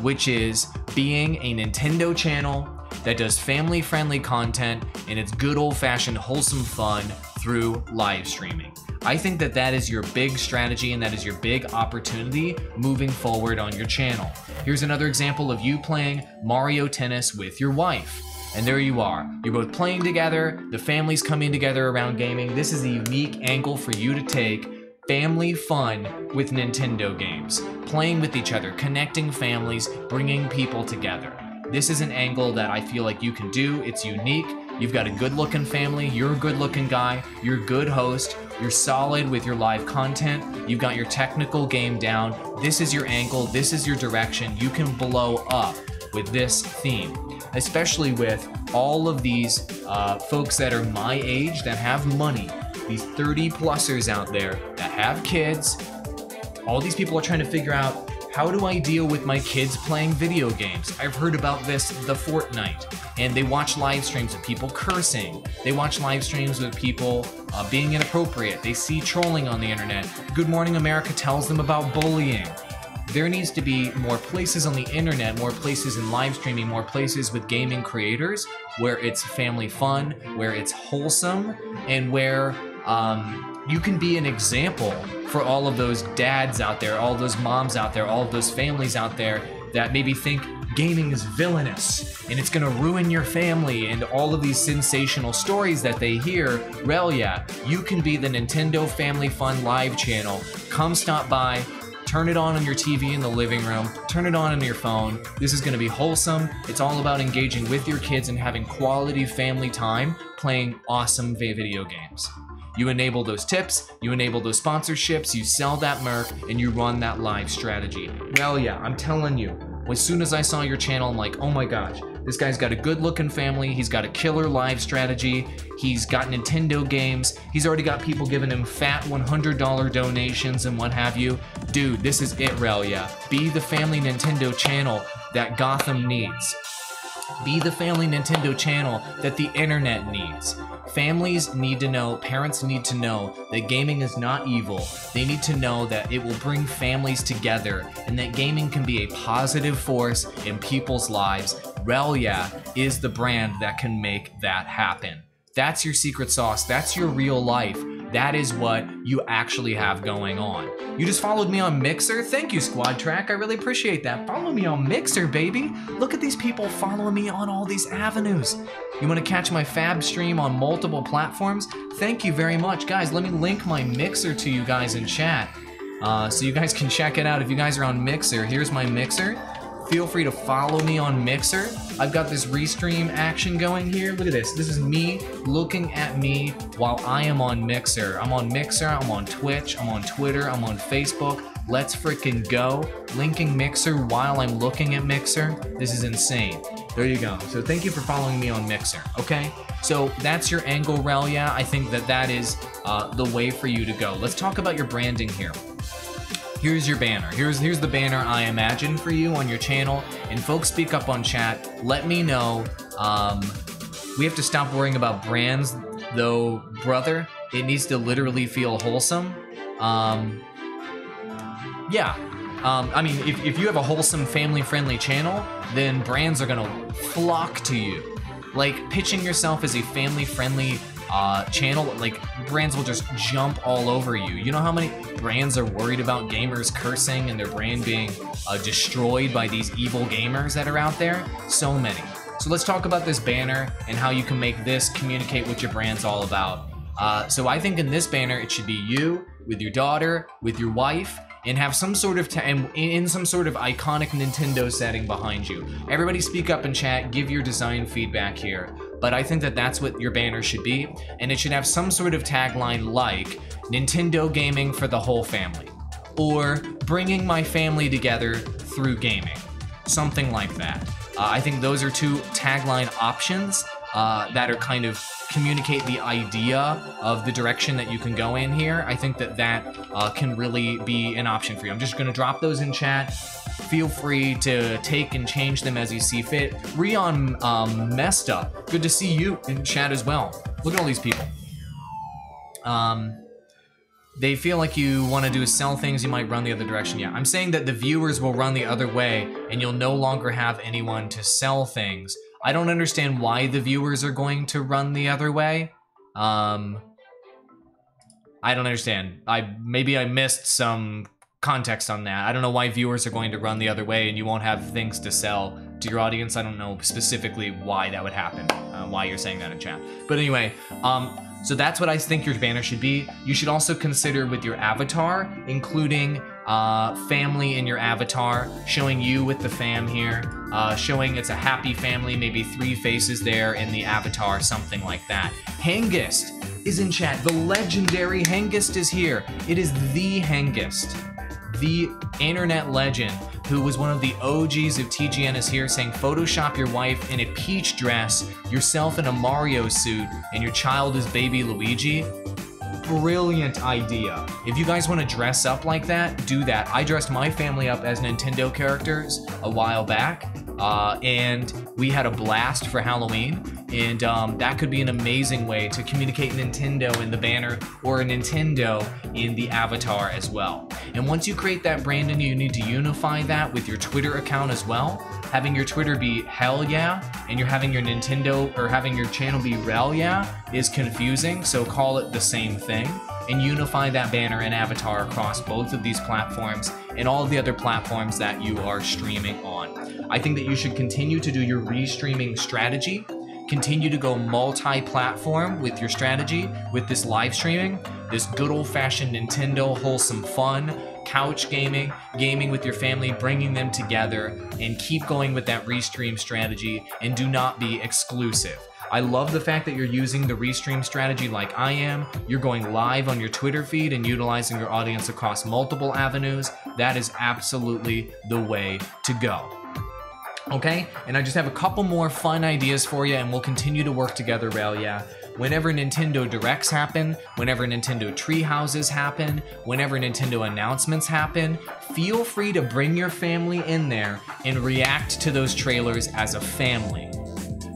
which is being a Nintendo channel that does family-friendly content and it's good old-fashioned wholesome fun through live streaming. I think that that is your big strategy and that is your big opportunity moving forward on your channel. Here's another example of you playing Mario Tennis with your wife. And there you are. You're both playing together, the family's coming together around gaming. This is a unique angle for you to take. Family fun with Nintendo games, playing with each other, connecting families, bringing people together. This is an angle that I feel like you can do. It's unique. You've got a good-looking family. You're a good-looking guy. You're a good host. You're solid with your live content. You've got your technical game down. This is your angle. This is your direction. You can blow up with this theme, especially with all of these folks that are my age that have money. These 30-plussers out there that have kids. All these people are trying to figure out, how do I deal with my kids playing video games? I've heard about this, the Fortnite, and they watch live streams of people cursing. They watch live streams with people being inappropriate. They see trolling on the internet. Good Morning America tells them about bullying. There needs to be more places on the internet, more places in live streaming, more places with gaming creators where it's family fun, where it's wholesome, and where you can be an example for all of those dads out there, all those moms out there, all of those families out there that maybe think gaming is villainous and it's gonna ruin your family and all of these sensational stories that they hear. Relyea, you can be the Nintendo Family Fun live channel. Come stop by. Turn it on your TV in the living room, turn it on your phone. This is gonna be wholesome. It's all about engaging with your kids and having quality family time playing awesome video games. You enable those tips, you enable those sponsorships, you sell that merch, and you run that live strategy. Relyea, I'm telling you, as soon as I saw your channel, I'm like, oh my gosh, this guy's got a good looking family, he's got a killer live strategy, he's got Nintendo games, he's already got people giving him fat $100 donations and what have you. Dude, this is it, Relyea. Be the family Nintendo channel that Gotham needs. Be the family Nintendo channel that the internet needs. Families need to know, parents need to know that gaming is not evil. They need to know that it will bring families together and that gaming can be a positive force in people's lives. Relyea is the brand that can make that happen. That's your secret sauce. That's your real life. That is what you actually have going on. You just followed me on Mixer? Thank you, Squad Track. I really appreciate that. Follow me on Mixer, baby. Look at these people following me on all these avenues. You want to catch my Fab stream on multiple platforms? Thank you very much. Guys, let me link my Mixer to you guys in chat so you guys can check it out. If you guys are on Mixer, here's my Mixer. Feel free to follow me on Mixer. I've got this restream action going here. Look at this. This is me looking at me while I am on Mixer. I'm on Mixer, I'm on Twitch, I'm on Twitter, I'm on Facebook. Let's freaking go. Linking Mixer while I'm looking at Mixer. This is insane. There you go. So thank you for following me on Mixer, okay? So that's your angle, Relyea. I think that that is the way for you to go. Let's talk about your branding here. here's your banner. Here's the banner I imagine for you on your channel. And folks, speak up on chat. Let me know. We have to stop worrying about brands, though, brother. It needs to literally feel wholesome. Yeah. I mean, if you have a wholesome, family-friendly channel, then brands are gonna flock to you. Like, pitching yourself as a family-friendly channel, like, brands will just jump all over you. You know how many brands are worried about gamers cursing and their brand being destroyed by these evil gamers that are out there? So many. So let's talk about this banner and how you can make this communicate what your brand's all about. So I think in this banner, it should be you with your daughter, with your wife, and have some sort of in some sort of iconic Nintendo setting behind you. Everybody speak up in chat, give your design feedback here. But I think that that's what your banner should be, and it should have some sort of tagline like Nintendo gaming for the whole family, or bringing my family together through gaming, something like that. I think those are two tagline options that are kind of communicate the idea of the direction that you can go in here. I think that can really be an option for you. I'm just gonna drop those in chat. Feel free to take and change them as you see fit. Rion messed up. Good to see you in chat as well. Look at all these people. They feel like you want to do is sell things, you might run the other direction. Yeah, I'm saying that the viewers will run the other way and you'll no longer have anyone to sell things. I don't understand why the viewers are going to run the other way. I don't understand. Maybe I missed some context on that. I don't know why viewers are going to run the other way and you won't have things to sell to your audience. I don't know specifically why that would happen, why you're saying that in chat. But anyway, so that's what I think your banner should be. You should also consider with your avatar, including family in your avatar, showing you with the fam here, showing it's a happy family, maybe 3 faces there in the avatar, something like that. Hengist is in chat. The legendary Hengist is here. It is the Hengist, the internet legend, who was one of the OGs of TGN, is here saying, Photoshop your wife in a peach dress, yourself in a Mario suit, and your child is baby Luigi. Brilliant idea. If you guys want to dress up like that, do that. I dressed my family up as Nintendo characters a while back, and we had a blast for Halloween, and that could be an amazing way to communicate Nintendo in the banner or a Nintendo in the avatar as well. And once you create that branding, you need to unify that with your Twitter account as well. Having your Twitter be hell yeah, and you're having your Nintendo or having your channel be Relyea is confusing, so call it the same thing and unify that banner and avatar across both of these platforms and all of the other platforms that you are streaming on. I think that you should continue to do your restreaming strategy, continue to go multi-platform with your strategy with this live streaming, this good old-fashioned Nintendo wholesome fun, couch gaming, gaming with your family, bringing them together, and keep going with that restream strategy, and do not be exclusive. I love the fact that you're using the restream strategy like I am. You're going live on your Twitter feed and utilizing your audience across multiple avenues. That is absolutely the way to go. Okay, and I just have a couple more fun ideas for you, and we'll continue to work together, Relyea. Whenever Nintendo Directs happen, whenever Nintendo Treehouses happen, whenever Nintendo announcements happen, feel free to bring your family in there and react to those trailers as a family.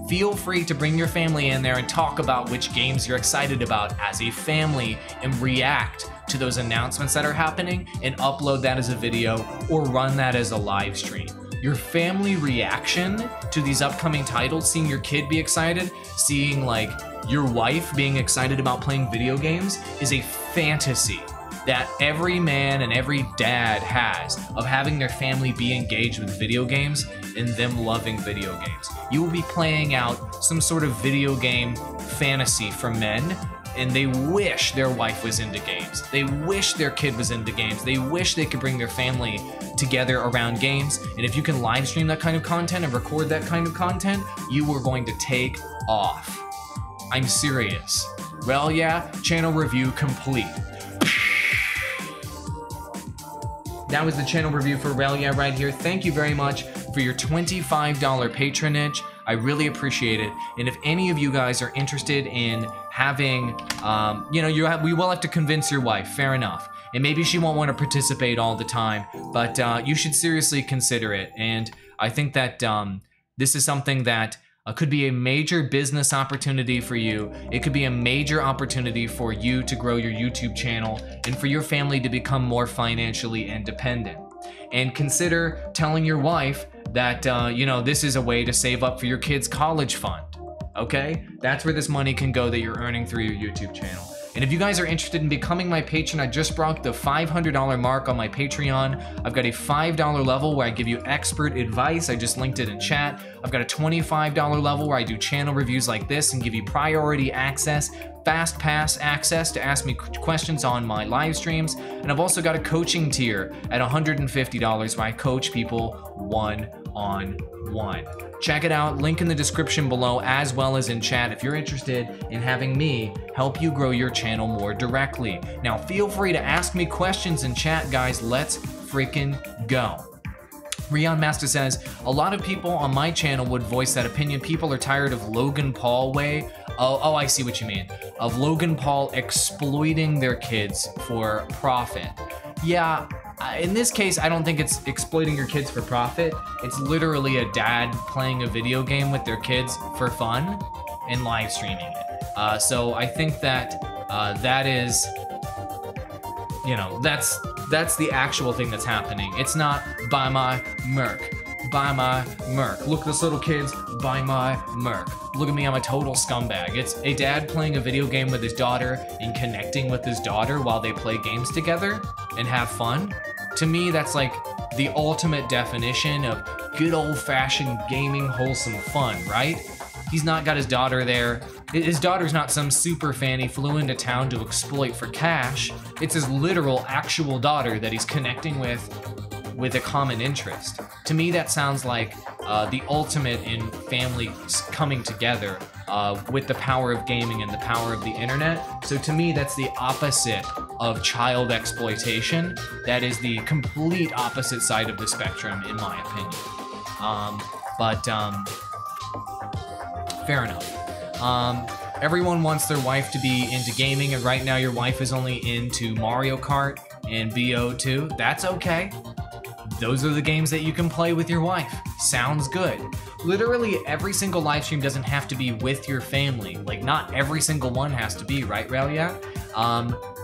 Feel free to bring your family in there and talk about which games you're excited about as a family and react to those announcements that are happening and upload that as a video or run that as a live stream. Your family reaction to these upcoming titles, seeing your kid be excited, seeing like your wife being excited about playing video games, is a fantasy that every man and every dad has of having their family be engaged with video games and them loving video games. You will be playing out some sort of video game fantasy for men, and they wish their wife was into games. They wish their kid was into games. They wish they could bring their family together around games. And if you can live stream that kind of content and record that kind of content, you are going to take off. I'm serious. Relyea, channel review complete. That was the channel review for Relyea right here. Thank you very much for your $25 patronage. I really appreciate it. And if any of you guys are interested in having, we will have to convince your wife, fair enough. And maybe she won't want to participate all the time, but you should seriously consider it. And I think that this is something that could be a major business opportunity for you. It could be a major opportunity for you to grow your YouTube channel and for your family to become more financially independent. And consider telling your wife that, you know, this is a way to save up for your kids' college fund, okay? That's where this money can go that you're earning through your YouTube channel. And if you guys are interested in becoming my patron, I just broke the $500 mark on my Patreon. I've got a $5 level where I give you expert advice. I just linked it in chat. I've got a $25 level where I do channel reviews like this and give you priority access, fast pass access to ask me questions on my live streams. And I've also got a coaching tier at $150 where I coach people one-on-one. Check it out, link in the description below as well as in chat if you're interested in having me help you grow your channel more directly. Now feel free to ask me questions in chat, guys. Let's freaking go. Rion Master says, a lot of people on my channel would voice that opinion. People are tired of Logan Paul way. Oh, I see what you mean. Of Logan Paul exploiting their kids for profit. Yeah, in this case, I don't think it's exploiting your kids for profit. It's literally a dad playing a video game with their kids for fun and live streaming it. So I think that that is, you know, that's the actual thing that's happening. It's not buy my Merc. Buy my Merc. Look, this little kid's buy my Merc. Look at me, I'm a total scumbag. It's a dad playing a video game with his daughter and connecting with his daughter while they play games together and have fun. To me, that's like the ultimate definition of good old-fashioned gaming wholesome fun, right? He's not got his daughter there. His daughter's not some super fan he flew into town to exploit for cash. It's his literal, actual daughter that he's connecting with a common interest. To me, that sounds like the ultimate in families coming together with the power of gaming and the power of the internet. So to me, that's the opposite of child exploitation. That is the complete opposite side of the spectrum, in my opinion. Fair enough. Everyone wants their wife to be into gaming, and right now your wife is only into Mario Kart and BO2. That's okay. Those are the games that you can play with your wife. Sounds good. Literally every single live stream doesn't have to be with your family. Like, not every single one has to be, right, Relyea?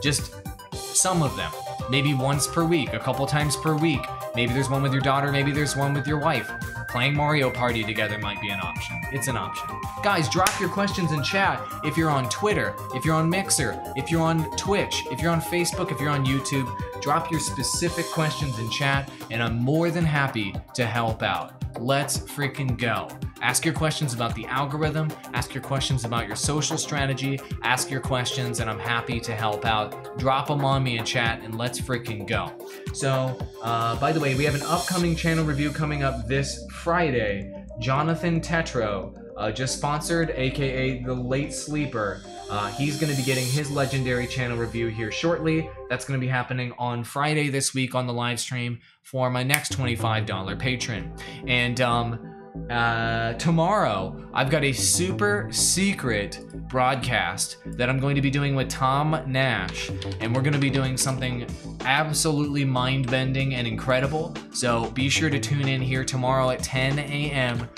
Just some of them. Maybe once per week, a couple times per week. Maybe there's one with your daughter, maybe there's one with your wife. Playing Mario Party together might be an option. It's an option. Guys, drop your questions in chat if you're on Twitter, if you're on Mixer, if you're on Twitch, if you're on Facebook, if you're on YouTube. Drop your specific questions in chat, and I'm more than happy to help out. Let's freaking go. Ask your questions about the algorithm, ask your questions about your social strategy, ask your questions, and I'm happy to help out. Drop them on me in chat, and let's freaking go. So, by the way, we have an upcoming channel review coming up this Friday. Jonathan Tetro, just sponsored, aka the Late Sleeper. He's going to be getting his legendary channel review here shortly. That's going to be happening on Friday this week on the live stream for my next $25 patron. And tomorrow, I've got a super secret broadcast that I'm going to be doing with Tom Nash, and we're going to be doing something absolutely mind-bending and incredible. So be sure to tune in here tomorrow at 10 a.m.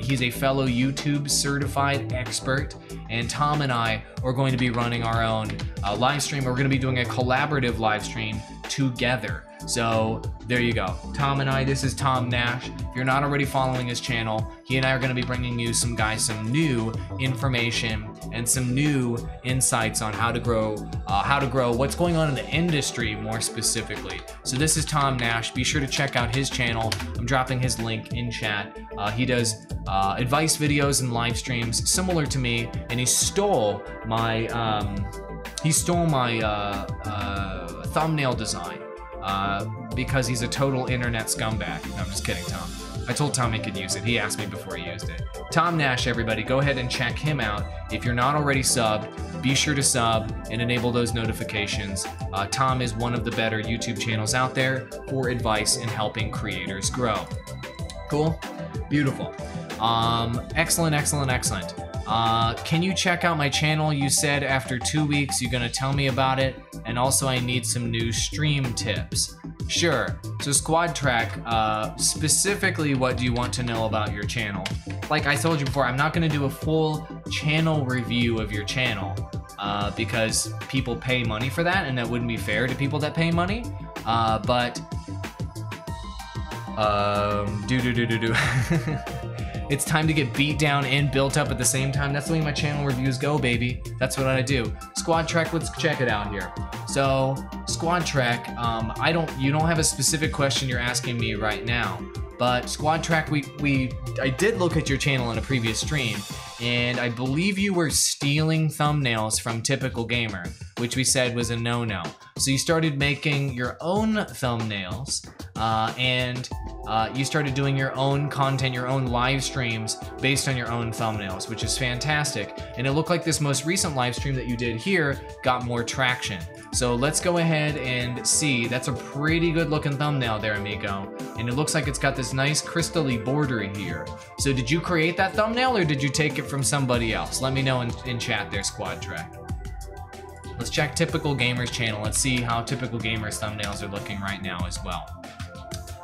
He's a fellow YouTube certified expert, and Tom and I are going to be running our own live stream. We're going to be doing a collaborative live stream together. So there you go. Tom and I, this is Tom Nash. If you're not already following his channel, he and I are going to be bringing you some new information and some new insights on how to grow what's going on in the industry more specifically. So this is Tom Nash. Be sure to check out his channel. I'm dropping his link in chat. He does advice videos and live streams similar to me, and he stole my thumbnail design. Because he's a total internet scumbag. No, I'm just kidding, Tom. I told Tom he could use it. He asked me before he used it. Tom Nash, everybody, go ahead and check him out. If you're not already subbed, be sure to sub and enable those notifications. Tom is one of the better YouTube channels out there for advice in helping creators grow. Cool? Beautiful. Excellent, excellent, excellent. Can you check out my channel? You said after 2 weeks you're gonna tell me about it, and also I need some new stream tips. Sure. So Squad Track, specifically what do you want to know about your channel? Like I told you before, I'm not gonna do a full channel review of your channel, because people pay money for that, and that wouldn't be fair to people that pay money. It's time to get beat down and built up at the same time. That's the way my channel reviews go, baby. That's what I do. Squad Track, let's check it out here. So, Squad Track, you don't have a specific question you're asking me right now, but Squad Track, I did look at your channel in a previous stream, and I believe you were stealing thumbnails from Typical Gamer, which we said was a no-no. So you started making your own thumbnails, and you started doing your own content, your own live streams based on your own thumbnails, which is fantastic. And it looked like this most recent live stream that you did here got more traction. So let's go ahead and see. That's a pretty good looking thumbnail there, amigo. And it looks like it's got this nice crystal-y border here. So did you create that thumbnail or did you take it from somebody else? Let me know in chat there, Squad Track. Let's check Typical Gamer's channel. Let's see how Typical Gamer's thumbnails are looking right now as well.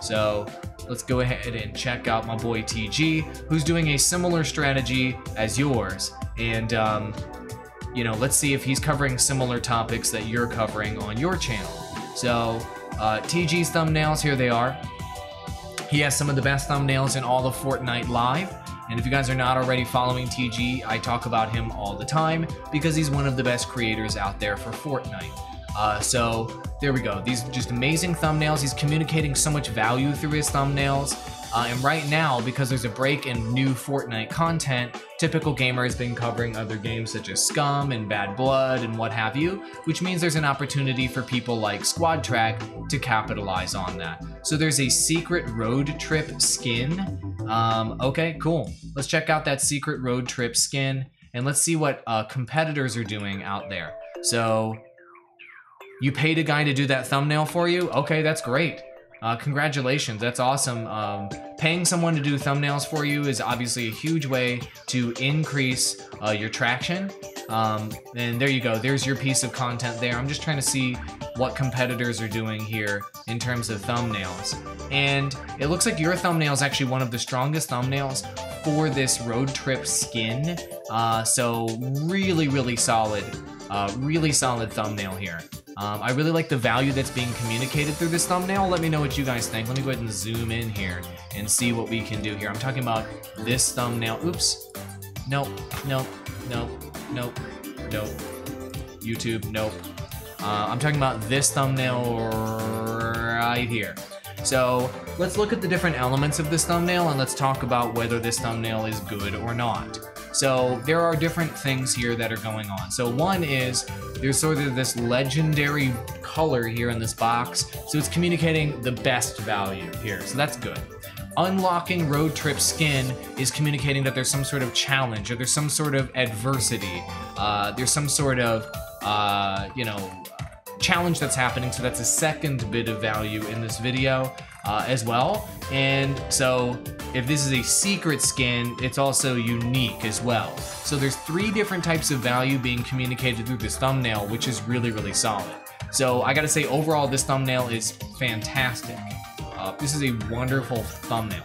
So let's go ahead and check out my boy TG, who's doing a similar strategy as yours. And, you know, let's see if he's covering similar topics that you're covering on your channel. So, TG's thumbnails, here they are. He has some of the best thumbnails in all of Fortnite Live. And if you guys are not already following TG, I talk about him all the time because he's one of the best creators out there for Fortnite. So there we go. These are just amazing thumbnails. He's communicating so much value through his thumbnails. And right now, because there's a break in new Fortnite content, Typical Gamer has been covering other games such as Scum and Bad Blood and what have you, which means there's an opportunity for people like Squad Track to capitalize on that. So there's a secret road trip skin. Okay, cool. Let's check out that secret road trip skin and let's see what competitors are doing out there. So you paid a guy to do that thumbnail for you? Okay, that's great. Congratulations, that's awesome. Paying someone to do thumbnails for you is obviously a huge way to increase your traction. And there you go, there's your piece of content there. I'm just trying to see what competitors are doing here in terms of thumbnails. And it looks like your thumbnail is actually one of the strongest thumbnails for this road trip skin. So really solid thumbnail here. I really like the value that's being communicated through this thumbnail. Let me know what you guys think. Let me go ahead and zoom in here and see what we can do here. I'm talking about this thumbnail. Oops. Nope. YouTube, nope. I'm talking about this thumbnail right here. So let's look at the different elements of this thumbnail and let's talk about whether this thumbnail is good or not. So there are different things here that are going on. So one is there's sort of this legendary color here in this box. So it's communicating the best value here. So that's good. Unlocking road trip skin is communicating that there's some sort of challenge or there's some sort of adversity. There's some sort of, challenge that's happening. So that's a second bit of value in this video as well. And so if this is a secret skin, it's also unique as well. So there's 3 different types of value being communicated through this thumbnail, which is really solid. So I gotta say, overall, this thumbnail is fantastic. This is a wonderful thumbnail.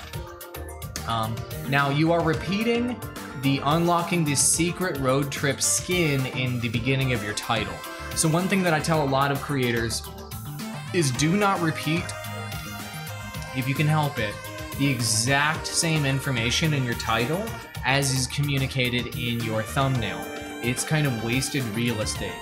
Now you are repeating the unlocking this secret road trip skin in the beginning of your title. So one thing that I tell a lot of creators is do not repeat, if you can help it, the exact same information in your title as is communicated in your thumbnail. It's kind of wasted real estate.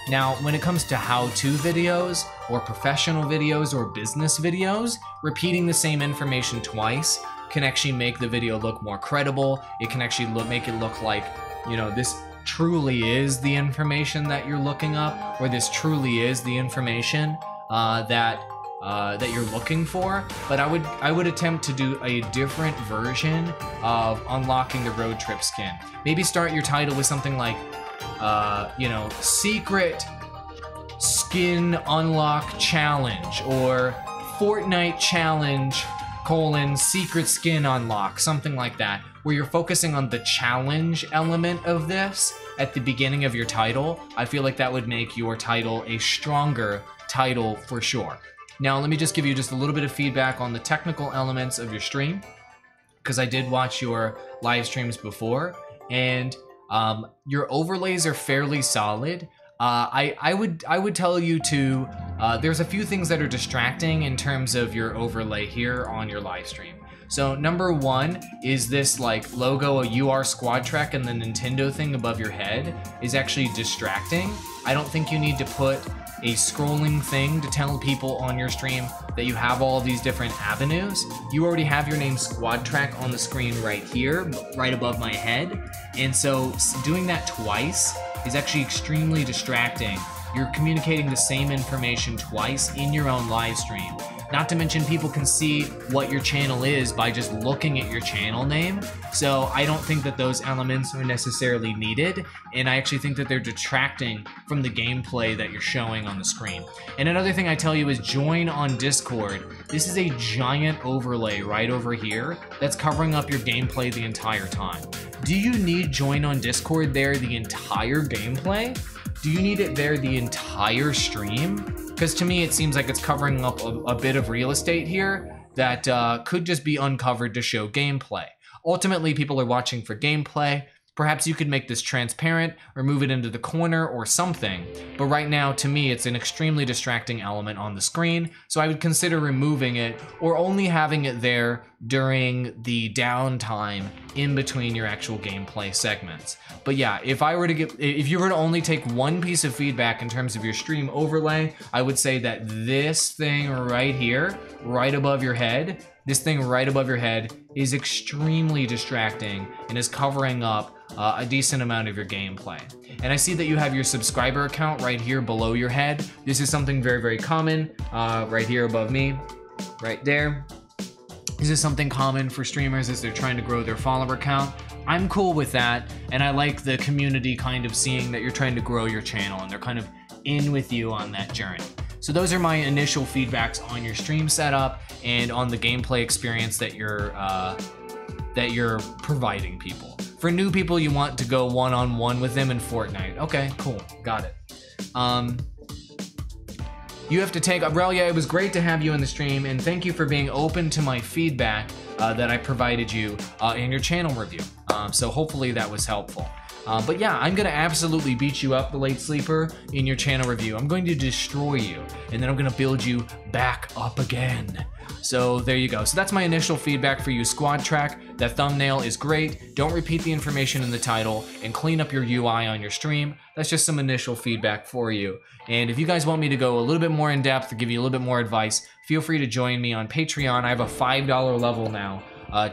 Now, when it comes to how-to videos or professional videos or business videos, repeating the same information twice can actually make the video look more credible. It can actually make it look like, you know, this truly is the information that you're looking up, or this truly is the information that you're looking for. But I would attempt to do a different version of unlocking the road trip skin. Maybe start your title with something like, secret skin unlock challenge, or Fortnite challenge : secret skin unlock, something like that. where you're focusing on the challenge element of this at the beginning of your title, I feel like that would make your title a stronger title for sure. Now, let me just give you just a little bit of feedback on the technical elements of your stream, because I did watch your live streams before, and your overlays are fairly solid. I would tell you to, there's a few things that are distracting in terms of your overlay here on your live stream. So number one is this like logo, a UR Squad Trek, and the Nintendo thing above your head is actually distracting. I don't think you need to put a scrolling thing to tell people on your stream that you have all of these different avenues. You already have your name Squad Track on the screen right here, right above my head. And so doing that twice is actually extremely distracting. You're communicating the same information twice in your own live stream. Not to mention people can see what your channel is by just looking at your channel name. So I don't think that those elements are necessarily needed, and I actually think that they're detracting from the gameplay that you're showing on the screen. And another thing I tell you is join on Discord. This is a giant overlay right over here that's covering up your gameplay the entire time. Do you need join on Discord there the entire gameplay? Do you need it there the entire stream? Because to me, it seems like it's covering up a bit of real estate here that could just be uncovered to show gameplay. Ultimately, people are watching for gameplay. Perhaps you could make this transparent or move it into the corner or something. But right now, to me, it's an extremely distracting element on the screen. So I would consider removing it or only having it there during the downtime in between your actual gameplay segments. But yeah, if you were to only take one piece of feedback in terms of your stream overlay, I would say that this thing right here, right above your head, this thing right above your head is extremely distracting and is covering up a decent amount of your gameplay. And I see that you have your subscriber account right here below your head. This is something very, very common right here above me, right there. This is something common for streamers as they're trying to grow their follower count. I'm cool with that, and I like the community kind of seeing that you're trying to grow your channel and they're kind of in with you on that journey. So those are my initial feedbacks on your stream setup and on the gameplay experience that you're providing people. For new people, you want to go one-on-one with them in Fortnite. Okay, cool, got it. You have to take, Relyea, it was great to have you in the stream, and thank you for being open to my feedback that I provided you in your channel review. So hopefully that was helpful. But yeah, I'm gonna absolutely beat you up, the late sleeper, in your channel review. I'm going to destroy you, and then I'm gonna build you back up again. So there you go. So that's my initial feedback for you, Squad Track. That thumbnail is great. Don't repeat the information in the title, and clean up your UI on your stream. That's just some initial feedback for you. And if you guys want me to go a little bit more in depth, or give you a little bit more advice, feel free to join me on Patreon. I have a $5 level now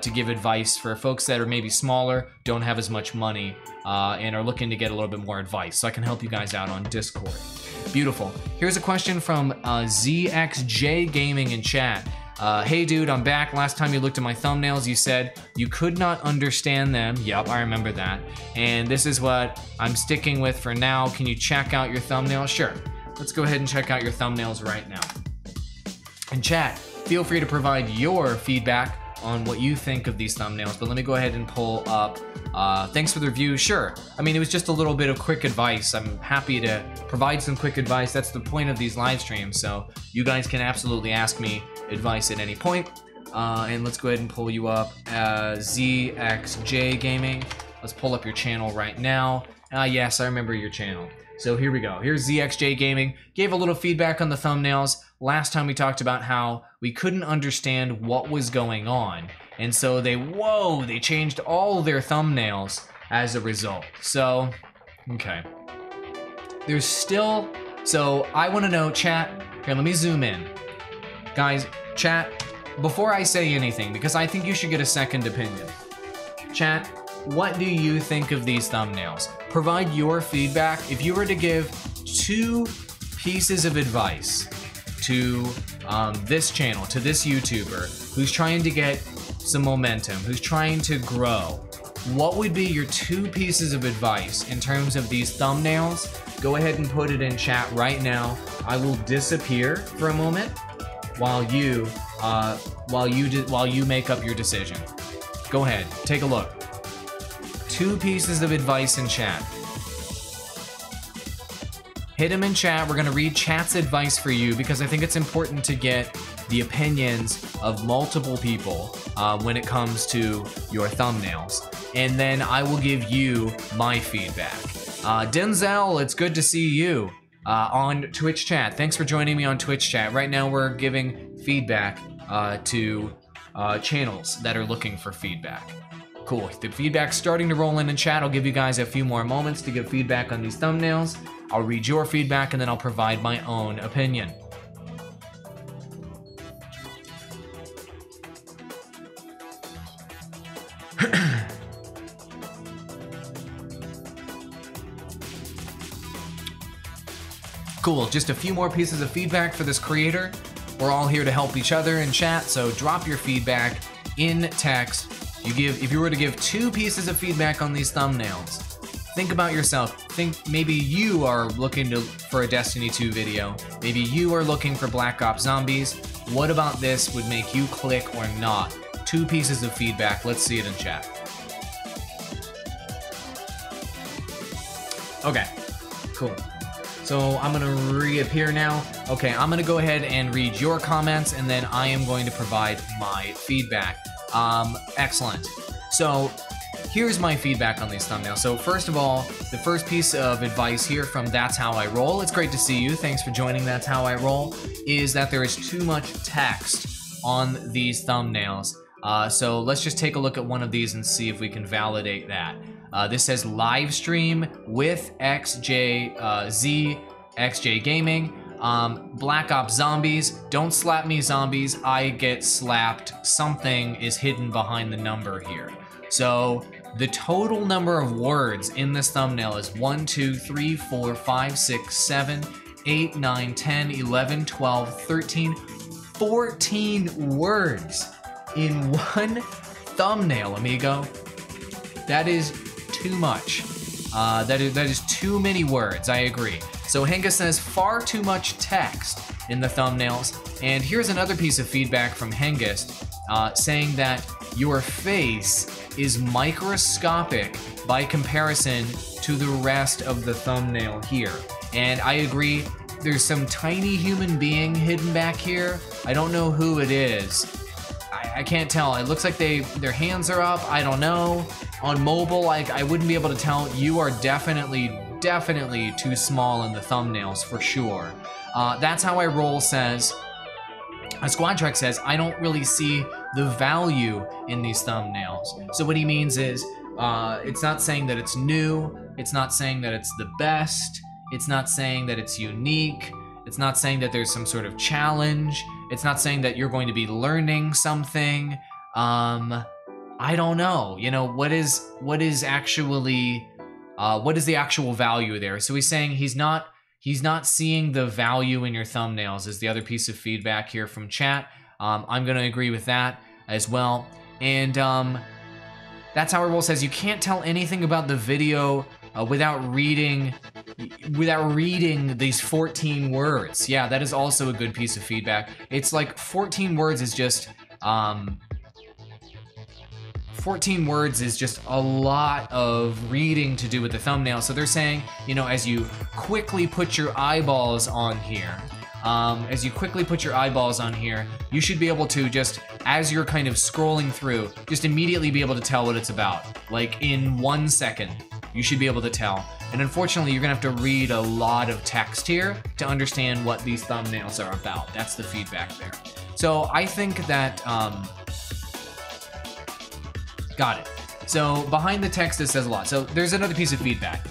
to give advice for folks that are maybe smaller, don't have as much money, and are looking to get a little bit more advice. So I can help you guys out on Discord. Beautiful. Here's a question from ZXJ Gaming in chat. Hey dude, I'm back. Last time you looked at my thumbnails, you said you could not understand them. Yep, I remember that. And this is what I'm sticking with for now. Can you check out your thumbnails? Sure. Let's go ahead and check out your thumbnails right now. And chat, feel free to provide your feedback on what you think of these thumbnails, but let me go ahead and pull up. Thanks for the review. Sure. I mean, it was just a little bit of quick advice. I'm happy to provide some quick advice. That's the point of these live streams. So you guys can absolutely ask me advice at any point. And let's go ahead and pull you up. ZXJ Gaming. Let's pull up your channel right now. Yes, I remember your channel. So here we go. Here's ZXJ Gaming. Gave a little feedback on the thumbnails. Last time we talked about how we couldn't understand what was going on. And so they changed all their thumbnails as a result. So, okay. There's still, so I want to know, chat, here, let me zoom in. Guys, chat, before I say anything, because I think you should get a second opinion. Chat, what do you think of these thumbnails? Provide your feedback. If you were to give 2 pieces of advice to this channel, to this YouTuber who's trying to get some momentum, who's trying to grow, what would be your 2 pieces of advice in terms of these thumbnails? Go ahead and put it in chat right now. I will disappear for a moment while you make up your decision. Go ahead, take a look. 2 pieces of advice in chat. Hit them in chat. We're gonna read chat's advice for you because I think it's important to get the opinions of multiple people when it comes to your thumbnails. And then I will give you my feedback. Denzel, it's good to see you on Twitch chat. Thanks for joining me on Twitch chat. Right now we're giving feedback to channels that are looking for feedback. Cool, the feedback's starting to roll in chat. I'll give you guys a few more moments to give feedback on these thumbnails. I'll read your feedback and then I'll provide my own opinion. Cool, just a few more pieces of feedback for this creator. We're all here to help each other in chat, so drop your feedback in text. If you were to give 2 pieces of feedback on these thumbnails, think about yourself. Think maybe you are looking for a Destiny 2 video. Maybe you are looking for Black Ops Zombies. What about this would make you click or not? 2 pieces of feedback, let's see it in chat. Okay, cool. So I'm gonna reappear now. Okay, I'm gonna go ahead and read your comments and then I am going to provide my feedback. Excellent. So here's my feedback on these thumbnails. So first of all, the first piece of advice here from That's How I Roll, it's great to see you, thanks for joining That's How I Roll, is that there is too much text on these thumbnails. So let's just take a look at one of these and see if we can validate that. This says live stream with ZXJ Gaming. Black Ops Zombies. Don't slap me, zombies. I get slapped. Something is hidden behind the number here. So the total number of words in this thumbnail is 1, 2, 3, 4, 5, 6, 7, 8, 9, 10, 11, 12, 13, 14 words in one thumbnail, amigo. That is too much. That is too many words, I agree. So Henga says far too much text in the thumbnails. And here's another piece of feedback from Hengist saying that your face is microscopic by comparison to the rest of the thumbnail here. And I agree, there's some tiny human being hidden back here. I don't know who it is. I can't tell. It looks like their hands are up. I don't know. On mobile, I wouldn't be able to tell. You are definitely too small in the thumbnails for sure. That's How I Roll says, Squad Trek says, I don't really see the value in these thumbnails. So what he means is, it's not saying that it's new. It's not saying that it's the best. It's not saying that it's unique. It's not saying that there's some sort of challenge. It's not saying that you're going to be learning something. I don't know. You know, what is the actual value there? So he's saying he's not seeing the value in your thumbnails is the other piece of feedback here from chat. I'm gonna agree with that as well. And That's How I Roll says you can't tell anything about the video without reading these 14 words. Yeah, that is also a good piece of feedback. It's like 14 words is just 14 words is just a lot of reading to do with the thumbnail. So they're saying, you know, as you quickly put your eyeballs on here, you should be able to just, as you're kind of scrolling through, just immediately be able to tell what it's about. Like in 1 second, you should be able to tell. And unfortunately, you're gonna have to read a lot of text here to understand what these thumbnails are about. That's the feedback there. So I think that, got it. So behind the text, it says a lot. So there's another piece of feedback.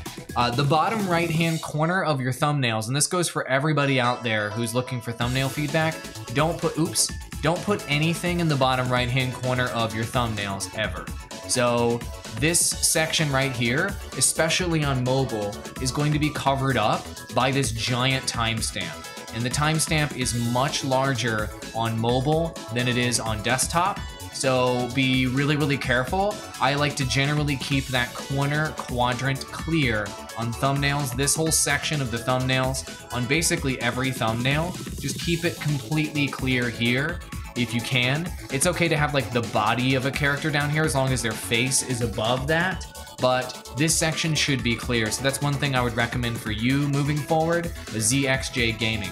The bottom right-hand corner of your thumbnails, and this goes for everybody out there who's looking for thumbnail feedback, don't put anything in the bottom right-hand corner of your thumbnails ever. So this section right here, especially on mobile, is going to be covered up by this giant timestamp. And the timestamp is much larger on mobile than it is on desktop. So be really, really careful. I like to generally keep that corner quadrant clear on thumbnails. This whole section of the thumbnails on basically every thumbnail, just keep it completely clear here. if you can. It's okay to have like the body of a character down here as long as their face is above that. But this section should be clear. So that's one thing I would recommend for you moving forward, the ZXJ Gaming.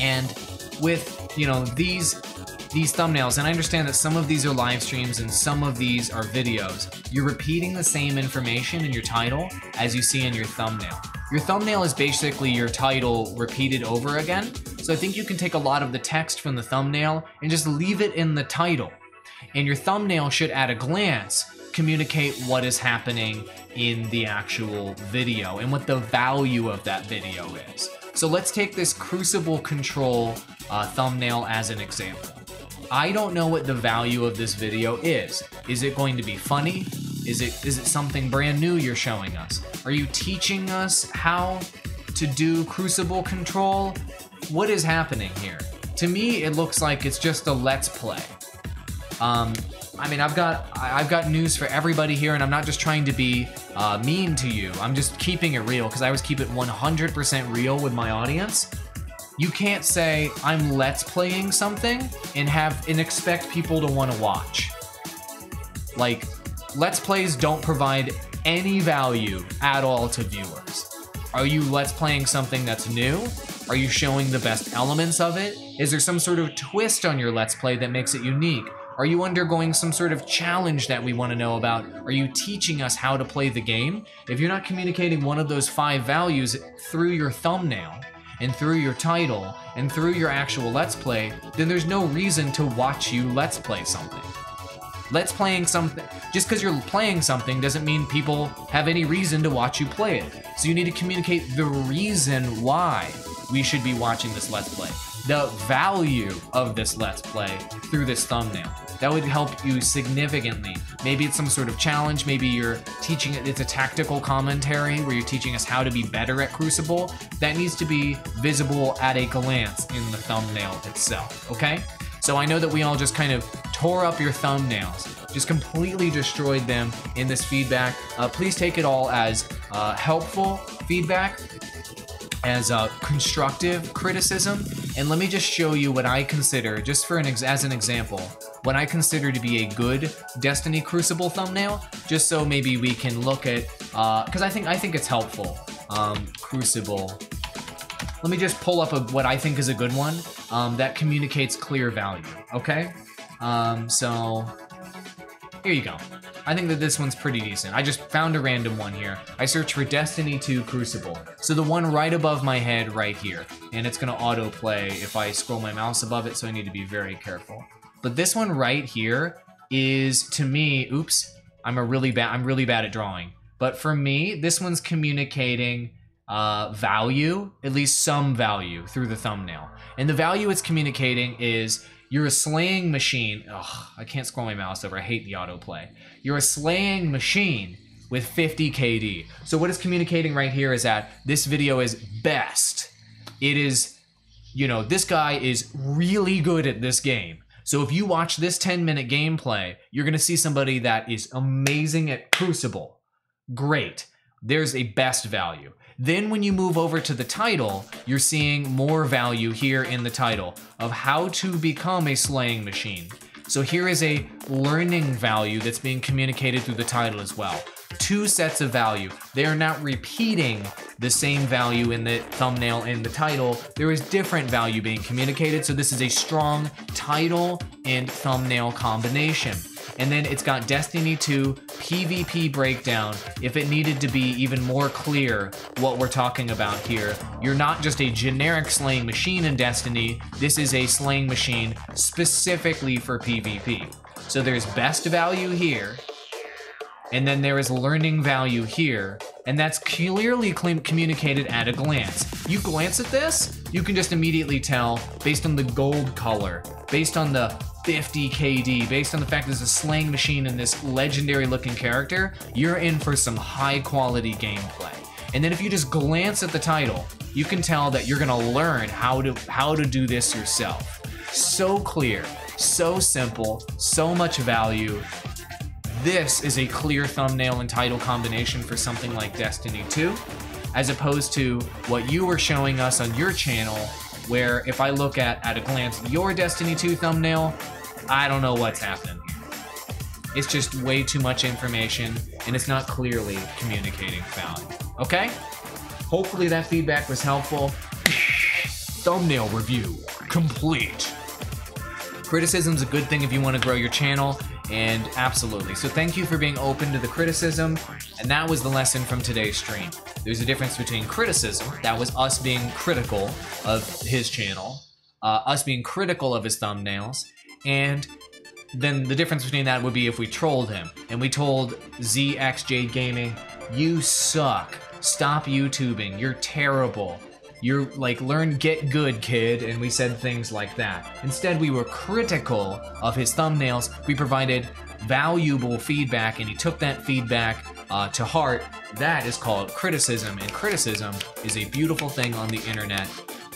And with, you know, these thumbnails, and I understand that some of these are live streams and some of these are videos, you're repeating the same information in your title as you see in your thumbnail. Your thumbnail is basically your title repeated over again. So I think you can take a lot of the text from the thumbnail and just leave it in the title. And your thumbnail should, at a glance, communicate what is happening in the actual video and what the value of that video is. So let's take this Crucible Control thumbnail as an example. I don't know what the value of this video is. Is it going to be funny? Is it something brand new you're showing us? Are you teaching us how to do Crucible Control? What is happening here? To me, it looks like it's just a let's play. I mean, I've got news for everybody here, and I'm not just trying to be mean to you. I'm just keeping it real, because I always keep it 100% real with my audience. You can't say I'm let's playing something and expect people to want to watch. Like, let's plays don't provide any value at all to viewers. Are you let's playing something that's new? Are you showing the best elements of it? Is there some sort of twist on your let's play that makes it unique? Are you undergoing some sort of challenge that we want to know about? Are you teaching us how to play the game? If you're not communicating one of those 5 values through your thumbnail and through your title and through your actual let's play, then there's no reason to watch you let's play something. Let's playing something, just because you're playing something doesn't mean people have any reason to watch you play it. So you need to communicate the reason why we should be watching this let's play, the value of this let's play through this thumbnail. That would help you significantly. Maybe it's some sort of challenge, maybe you're teaching it, it's a tactical commentary where you're teaching us how to be better at Crucible. That needs to be visible at a glance in the thumbnail itself, okay? So I know that we all just kind of tore up your thumbnails, just completely destroyed them in this feedback. Please take it all as helpful feedback, as constructive criticism, and let me just show you what I consider, just for as an example, what I consider to be a good Destiny Crucible thumbnail, just so maybe we can look at, because I think it's helpful. Crucible. Let me just pull up what I think is a good one that communicates clear value. Okay, so here you go. I think that this one's pretty decent. I just found a random one here. I searched for Destiny 2 Crucible. So the one right above my head right here. And it's gonna autoplay if I scroll my mouse above it, so I need to be very careful. But this one right here is, to me, oops, I'm really bad at drawing. But for me, this one's communicating value, at least some value, through the thumbnail. And the value it's communicating is, you're a slaying machine. Ugh, I can't scroll my mouse over. I hate the autoplay. You're a slaying machine with 50 KD. So what it's communicating right here is that this video is best. It is, you know, this guy is really good at this game. So if you watch this 10-minute gameplay, you're gonna see somebody that is amazing at Crucible. Great. There's a best value. Then when you move over to the title, you're seeing more value here in the title of how to become a slaying machine. So here is a learning value that's being communicated through the title as well. 2 sets of value. They are not repeating the same value in the thumbnail and the title. There is different value being communicated, so this is a strong title and thumbnail combination. And then it's got Destiny 2 PvP breakdown if it needed to be even more clear what we're talking about here. You're not just a generic slaying machine in Destiny, this is a slaying machine specifically for PvP. So there's best value here, and then there is learning value here, and that's clearly communicated at a glance. You glance at this, you can just immediately tell based on the gold color, based on the 50 KD, based on the fact there's a slaying machine in this legendary looking character, you're in for some high quality gameplay. And then if you just glance at the title, you can tell that you're gonna learn how to do this yourself. So clear, so simple, so much value. This is a clear thumbnail and title combination for something like Destiny 2, as opposed to what you were showing us on your channel where if I look at a glance your Destiny 2 thumbnail, I don't know what's happening here. It's just way too much information, and it's not clearly communicating value. Okay? Hopefully that feedback was helpful. Thumbnail review complete. Criticism's a good thing if you want to grow your channel, and absolutely. So thank you for being open to the criticism, and that was the lesson from today's stream. There's a difference between criticism, that was us being critical of his channel, us being critical of his thumbnails, and then the difference between that would be if we trolled him, and we told ZXJ Gaming, you suck, stop YouTubing, you're terrible. You're like, get good, kid, and we said things like that. Instead, we were critical of his thumbnails. We provided valuable feedback, and he took that feedback to heart. That is called criticism, and criticism is a beautiful thing on the internet.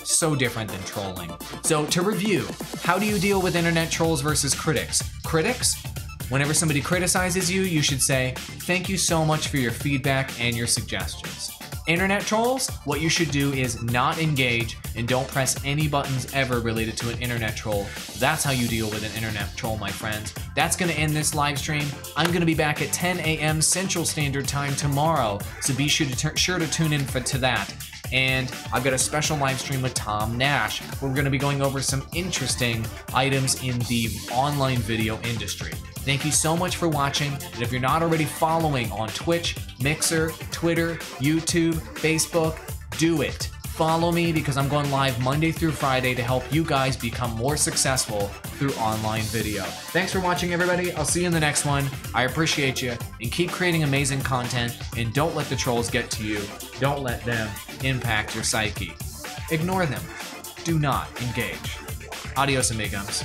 So different than trolling. So to review, how do you deal with internet trolls versus critics? Critics? Whenever somebody criticizes you, you should say, thank you so much for your feedback and your suggestions. Internet trolls, what you should do is not engage and don't press any buttons ever related to an internet troll. That's how you deal with an internet troll, my friends. That's gonna end this live stream. I'm gonna be back at 10 a.m. Central Standard Time tomorrow, so be sure to tune in to that. And I've got a special live stream with Tom Nash, where we're gonna be going over some interesting items in the online video industry. Thank you so much for watching, and if you're not already following on Twitch, Mixer, Twitter, YouTube, Facebook, do it. Follow me because I'm going live Monday through Friday to help you guys become more successful through online video. Thanks for watching, everybody. I'll see you in the next one. I appreciate you, and keep creating amazing content, and don't let the trolls get to you. Don't let them impact your psyche. Ignore them. Do not engage. Adios, amigos.